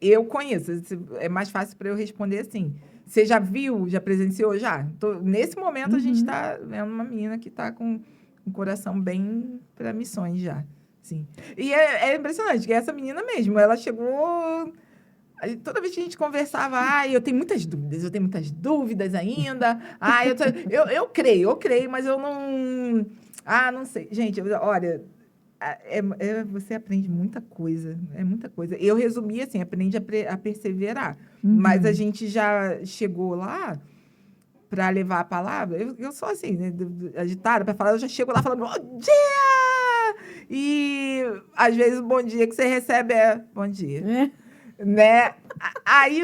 eu conheço. É mais fácil para eu responder assim. Você já viu, já presenciou? Já. Nesse momento, a gente está vendo uma menina que está com um coração bem para missões já. Sim. E é impressionante, que essa menina mesmo, ela chegou. Toda vez que a gente conversava, eu tenho muitas dúvidas ainda. Eu creio, mas eu não. Não sei. Gente, olha, você aprende muita coisa, é muita coisa. Eu resumi assim, aprende a perseverar. Mas a gente já chegou lá para levar a palavra. Eu sou assim, né, agitada para falar, eu já chego lá falando, bom dia! E às vezes o bom dia que você recebe é bom dia. Né? Aí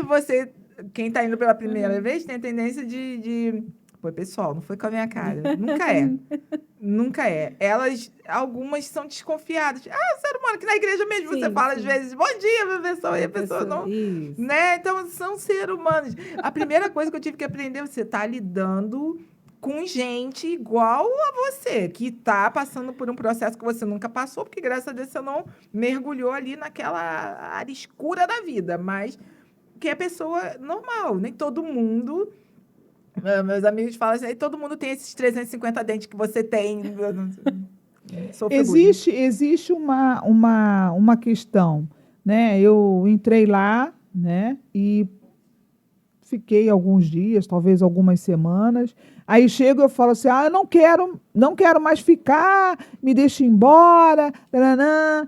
quem tá indo pela primeira vez, tem a tendência de pô, pessoal, não foi com a minha cara. Nunca é. Nunca é. Algumas são desconfiadas. Ser humano, que na igreja mesmo Sim, você fala sim. às vezes, bom dia, professor, e a pessoa não. Isso. Né? Então, são seres humanos. A primeira coisa que eu tive que aprender, você tá lidando com gente igual a você, que tá passando por um processo que você nunca passou, porque graças a Deus você não mergulhou ali naquela área escura da vida, mas que é pessoa normal, nem todo mundo. Meus amigos falam assim, todo mundo tem esses 350 dentes que você tem. Existe uma questão, né? Eu entrei lá, né? E fiquei alguns dias, talvez algumas semanas. Aí chego e eu falo assim, eu não quero mais ficar, me deixa embora. Taranã.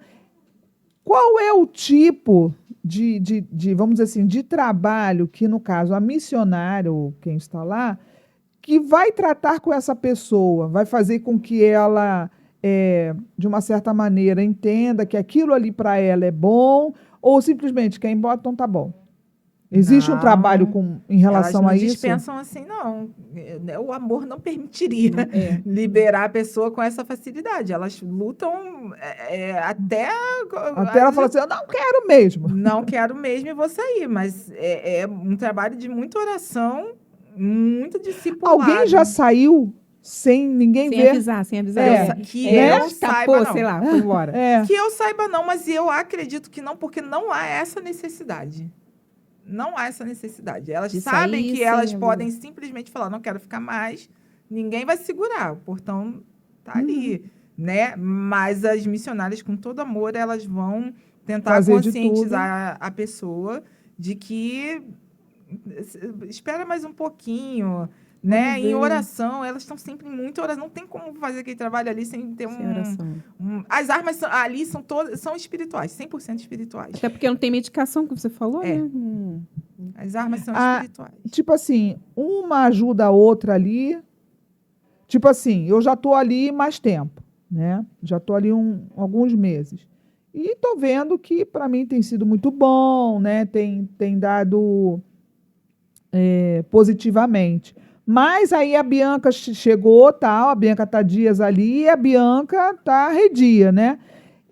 Qual é o tipo vamos dizer assim, de trabalho que, no caso, a missionária, ou quem está lá, que vai tratar com essa pessoa, vai fazer com que ela, de uma certa maneira, entenda que aquilo ali para ela é bom, ou simplesmente quer ir embora, então tá bom. Existe um Não, trabalho em relação a elas não isso? dispensam assim, não. O amor não permitiria liberar a pessoa com essa facilidade. Elas lutam até ela fala assim, eu não quero mesmo. Não quero mesmo e vou sair. Mas é um trabalho de muita oração, muito discipulado. Alguém já saiu sem ninguém ver? Sem avisar. Eu saiba, não. Sei lá, foi embora. Que eu saiba, não. Mas eu acredito que não, porque não há essa necessidade. Não há essa necessidade. Elas sabem que elas podem simplesmente falar, não quero ficar mais, ninguém vai segurar, o portão tá ali, né? Mas as missionárias, com todo amor, elas vão tentar conscientizar a pessoa de que espera mais um pouquinho, né? Em oração, elas estão sempre em muita oração. Não tem como fazer aquele trabalho ali sem ter oração. As armas ali são espirituais, 100% espirituais. Até porque não tem medicação, como você falou, né? As armas são espirituais. Tipo assim, uma ajuda a outra ali. Tipo assim, eu já estou ali mais tempo, né? Já estou ali alguns meses. E estou vendo que para mim tem sido muito bom, né? Tem dado positivamente. Mas aí a Bianca chegou, tal, a Bianca está dias ali e a Bianca está arredia, né?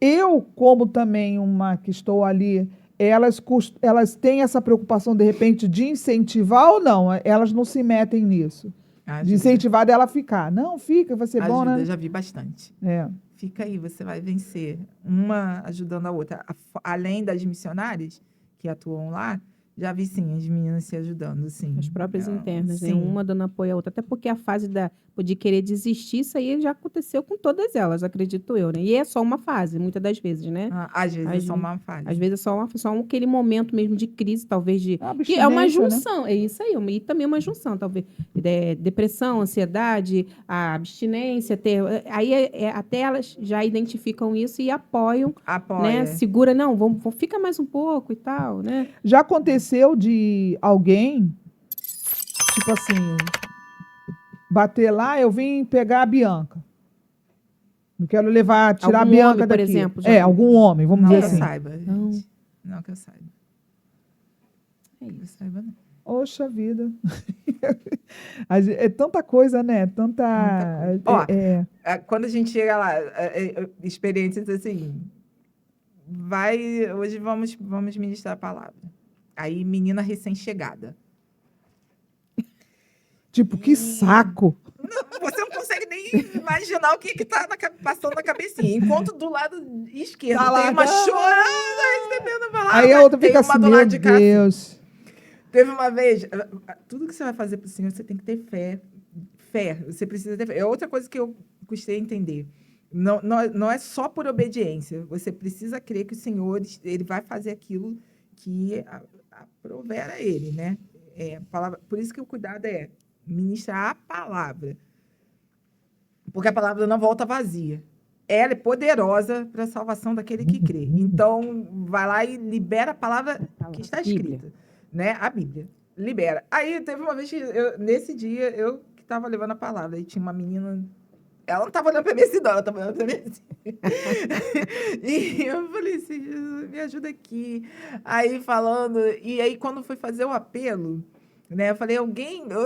Eu, como também uma que estou ali, elas têm essa preocupação, de repente, de incentivar ou não? Elas não se metem nisso. De Ajuda. incentivar dela a ficar. Não, fica, vai ser bom, Ajuda, né? já vi bastante. É. Fica aí, você vai vencer. Uma ajudando a outra. Além das missionárias que atuam lá, já vi, sim, as meninas se ajudando, sim. As próprias internas, né? Sim. Uma dando apoio à outra. Até porque a fase de querer desistir, isso aí já aconteceu com todas elas, acredito eu, né? E é só uma fase, muitas das vezes, né? Às vezes é Às só uma fase. Às vezes é só aquele momento mesmo de crise, talvez de... A Que é uma abstinência, né? junção, é isso aí. E também uma junção, talvez. Depressão, ansiedade, a abstinência, aí até elas já identificam isso e apoiam, Apoia. né? Segura, não, fica mais um pouco e tal, né? Já aconteceu de alguém, tipo assim, bater lá, eu vim pegar a Bianca. Não quero tirar Algum a Bianca homem, por daqui. exemplo, já- Algum homem, vamos Não dizer que eu assim. saiba, Não. gente. Não que eu saiba. É Que eu isso. saiba, não. Oxa vida. É tanta coisa, né? Tanta. Muita coisa. Ó, quando a gente chega lá, experiências assim, hoje vamos ministrar a palavra. Aí, menina recém-chegada. Tipo, que saco. Você não consegue nem imaginar o que tá passando na cabecinha. Enquanto do lado esquerdo Tá lá, tem uma tá. chorando, recebendo a palavra. Aí a outra tem fica uma assim, do meu lado de cá, assim. Deus. Teve uma vez, tudo que você vai fazer pro Senhor, você tem que ter fé. Fé, você precisa ter fé. É outra coisa que eu custei a entender. Não é só por obediência. Você precisa crer que o Senhor, ele vai fazer aquilo que aprover a ele, né? Por isso que o cuidado é ministrar a palavra. Porque a palavra não volta vazia. Ela é poderosa para a salvação daquele que crê. Então, vai lá e libera a palavra que está escrita. Né? A Bíblia. Libera. Aí, teve uma vez que, nesse dia, eu que estava levando a palavra. Aí tinha uma menina... Ela não estava olhando para mim assim, não. Ela estava olhando para mim assim. E eu falei assim, Jesus, me ajuda aqui. Aí, falando... E aí, quando foi fazer o apelo... Né? Eu falei, eu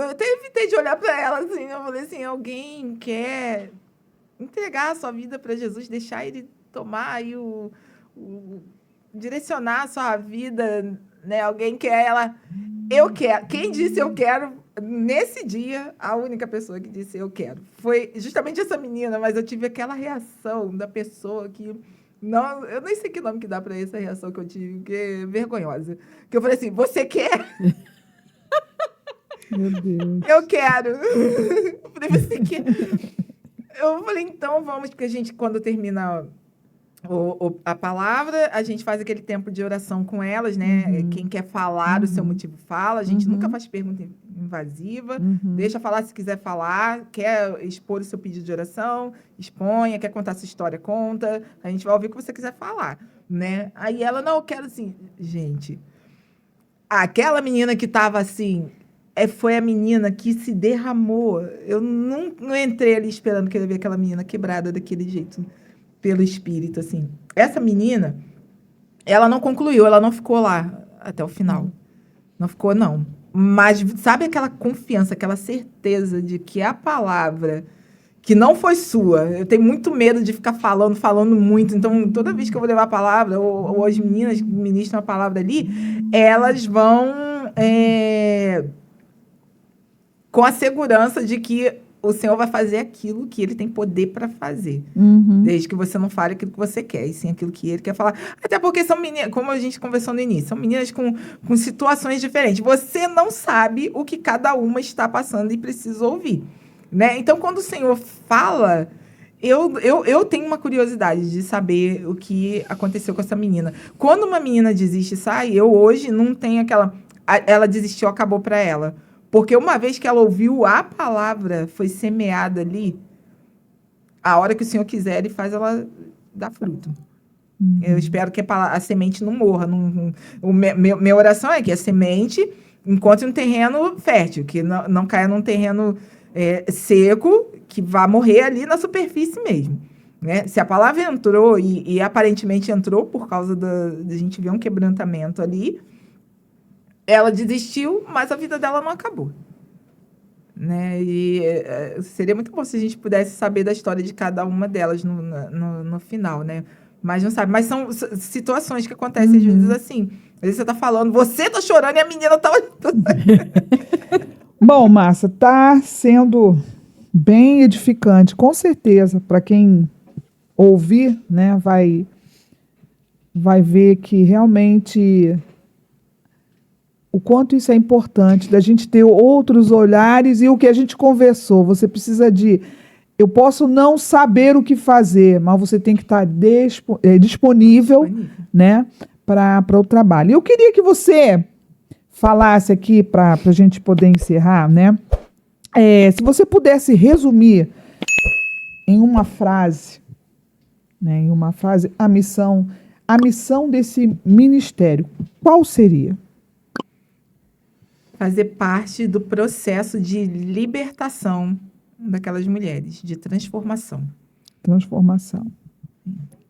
até evitei de olhar para ela assim, eu falei assim, alguém quer entregar a sua vida para Jesus, deixar ele tomar aí direcionar a sua vida, né? Alguém quer ela, eu quero. Quem disse eu quero, nesse dia, a única pessoa que disse eu quero foi justamente essa menina, mas eu tive aquela reação da pessoa que... Não, eu nem sei que nome que dá para essa reação que eu tive, porque é vergonhosa. Que eu falei assim, você quer? Meu Deus. Eu quero. Eu falei, você quer? Eu falei, então vamos, porque a gente, quando termina a palavra, a gente faz aquele tempo de oração com elas, né? Uhum. Quem quer falar o seu motivo, fala. A gente nunca faz pergunta invasiva. Deixa falar se quiser falar. Quer expor o seu pedido de oração? Exponha. Quer contar sua história? Conta. A gente vai ouvir o que você quiser falar, né? Aí ela, não, eu quero assim... Gente, aquela menina que tava assim... Foi a menina que se derramou. Eu não entrei ali esperando que eu ia ver aquela menina quebrada daquele jeito, pelo espírito, assim. Essa menina, ela não concluiu, ela não ficou lá até o final. Não ficou, não. Mas sabe aquela confiança, aquela certeza de que a palavra, que não foi sua, eu tenho muito medo de ficar falando muito. Então, toda vez que eu vou levar a palavra, ou as meninas que ministram a palavra ali, elas vão... com a segurança de que o Senhor vai fazer aquilo que ele tem poder para fazer. Desde que você não fale aquilo que você quer, e sim aquilo que ele quer falar. Até porque são meninas, como a gente conversou no início, são meninas com situações diferentes. Você não sabe o que cada uma está passando e precisa ouvir, né? Então, quando o Senhor fala, eu tenho uma curiosidade de saber o que aconteceu com essa menina. Quando uma menina desiste e sai, eu hoje não tenho aquela... Ela desistiu, acabou para ela. Porque uma vez que ela ouviu a palavra, foi semeada ali, a hora que o Senhor quiser, ele faz ela dar fruto. Eu espero que a semente não morra. Minha oração é que a semente encontre um terreno fértil, que não caia num terreno seco, que vá morrer ali na superfície mesmo. Né? Se a palavra entrou, e aparentemente entrou por causa da gente ver um quebrantamento ali, ela desistiu, mas a vida dela não acabou. Né? E seria muito bom se a gente pudesse saber da história de cada uma delas no final, né? Mas não sabe. Mas são situações que acontecem às vezes assim. Às vezes você tá falando, você tá chorando e a menina tá... Bom, Márcia, tá sendo bem edificante, com certeza. Para quem ouvir, né, vai ver que realmente o quanto isso é importante, da gente ter outros olhares e o que a gente conversou. Você precisa de... Eu posso não saber o que fazer, mas você tem que estar disponível, né, para o trabalho. Eu queria que você falasse aqui, para a gente poder encerrar, né? Se você pudesse resumir em uma frase, né, a missão desse ministério, qual seria? Fazer parte do processo de libertação daquelas mulheres, de transformação. Transformação.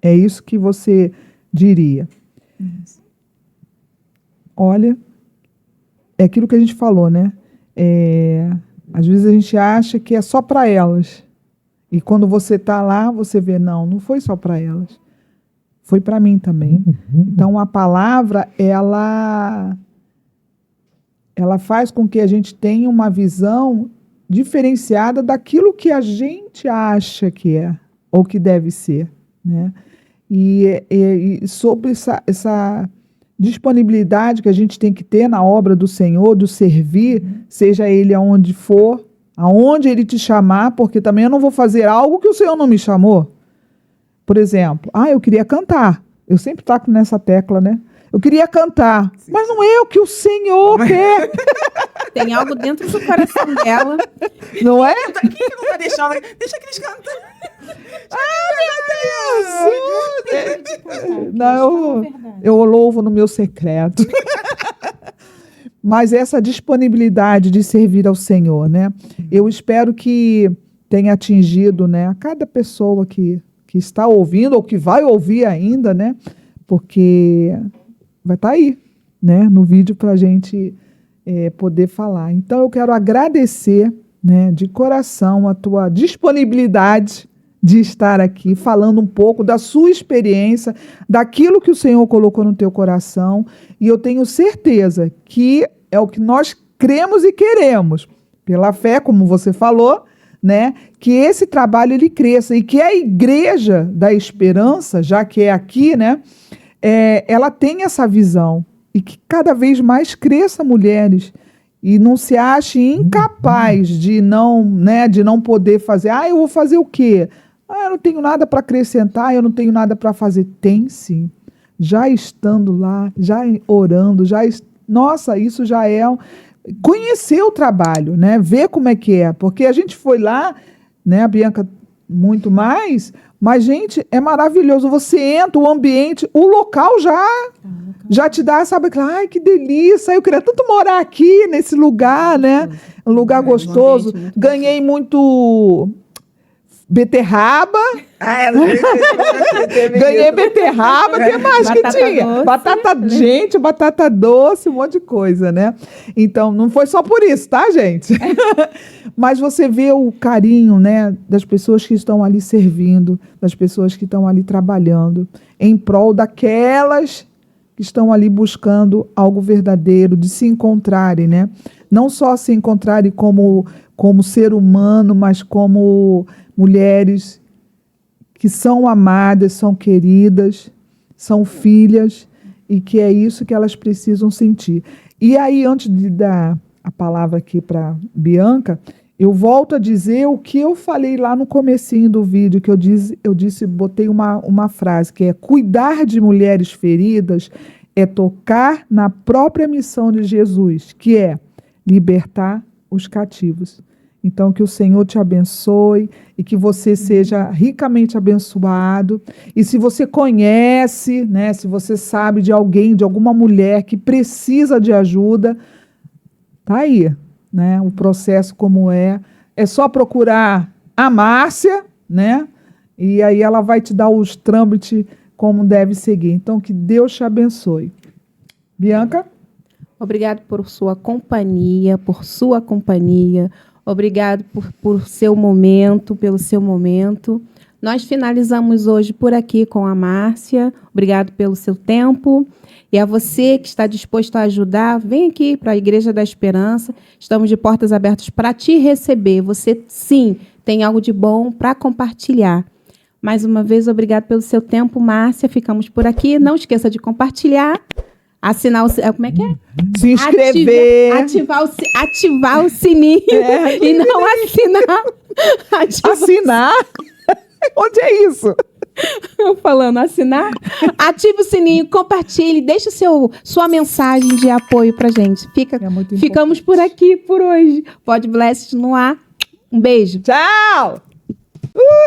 É isso que você diria. Isso. Olha, é aquilo que a gente falou, né? Às vezes a gente acha que é só para elas. E quando você está lá, você vê, não foi só para elas. Foi para mim também. Então, a palavra, ela faz com que a gente tenha uma visão diferenciada daquilo que a gente acha que é, ou que deve ser, né? E sobre essa disponibilidade que a gente tem que ter na obra do Senhor, do servir, seja Ele aonde for, aonde Ele te chamar, porque também eu não vou fazer algo que o Senhor não me chamou. Por exemplo, eu queria cantar. Eu sempre toco nessa tecla, né? Eu queria cantar, mas não é o que o Senhor quer. Tem algo dentro do coração dela. Não é? Quem que não tá deixando? Deixa que eles cantam. Meu Deus! Não, eu louvo no meu secreto. Mas essa disponibilidade de servir ao Senhor, né? Eu espero que tenha atingido, né, a cada pessoa que está ouvindo ou que vai ouvir ainda, né? Porque vai estar aí, né, no vídeo para a gente poder falar. Então, eu quero agradecer, né, de coração a tua disponibilidade de estar aqui falando um pouco da sua experiência, daquilo que o Senhor colocou no teu coração. E eu tenho certeza que é o que nós cremos e queremos, pela fé, como você falou, né, que esse trabalho ele cresça e que a Igreja da Esperança, já que é aqui, né, ela tem essa visão e que cada vez mais cresça mulheres e não se ache incapaz de não poder fazer. Eu vou fazer o quê? Eu não tenho nada para acrescentar, eu não tenho nada para fazer. Tem sim. Já estando lá, já orando, nossa, isso já é conhecer o trabalho, né? Ver como é que é. Porque a gente foi lá, né, a Bianca muito mais, mas, gente, é maravilhoso. Você entra, o ambiente, o local já te dá, sabe, ai, que delícia, eu queria tanto morar aqui, nesse lugar, né? Um lugar gostoso. Ganhei muito beterraba. Ganhei beterraba, o que mais que tinha? Doce, batata doce, um monte de coisa, né? Então, não foi só por isso, tá, gente? Mas você vê o carinho, né, das pessoas que estão ali servindo, das pessoas que estão ali trabalhando, em prol daquelas que estão ali buscando algo verdadeiro, de se encontrarem, né? Não só se encontrarem como ser humano, mas como mulheres que são amadas, são queridas, são filhas, e que é isso que elas precisam sentir. E aí, antes de dar a palavra aqui para Bianca, eu volto a dizer o que eu falei lá no comecinho do vídeo, que botei uma frase, que é: cuidar de mulheres feridas é tocar na própria missão de Jesus, que é libertar os cativos. Então, que o Senhor te abençoe e que você seja ricamente abençoado. E se você conhece, né, se você sabe de alguém, de alguma mulher que precisa de ajuda, tá aí, né, o processo como é só procurar a Márcia, né, e aí ela vai te dar os trâmites como deve seguir. Então, que Deus te abençoe. Bianca? Obrigado por sua companhia, Obrigado por seu momento, pelo seu momento. Nós finalizamos hoje por aqui com a Márcia. Obrigado pelo seu tempo. E a você que está disposto a ajudar, vem aqui para a Igreja da Esperança. Estamos de portas abertas para te receber. Você, sim, tem algo de bom para compartilhar. Mais uma vez, obrigado pelo seu tempo, Márcia. Ficamos por aqui. Não esqueça de compartilhar. Assinar o... Como é que é? Se inscrever. Ativar o sininho. E não assinar. Assinar? Onde é isso? Falando assinar. Ative o sininho, compartilhe, deixe sua mensagem de apoio pra gente. Ficamos por aqui por hoje. Pod Blessed no ar. Um beijo. Tchau!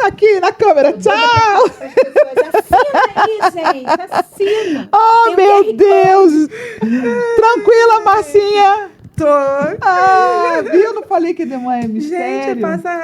Aqui na câmera, tchau! Assina aí, gente. Assina. Oh, meu Deus! Tranquila, Marcinha? Tô. Viu? Eu não falei que deu uma mistério? Gente, passa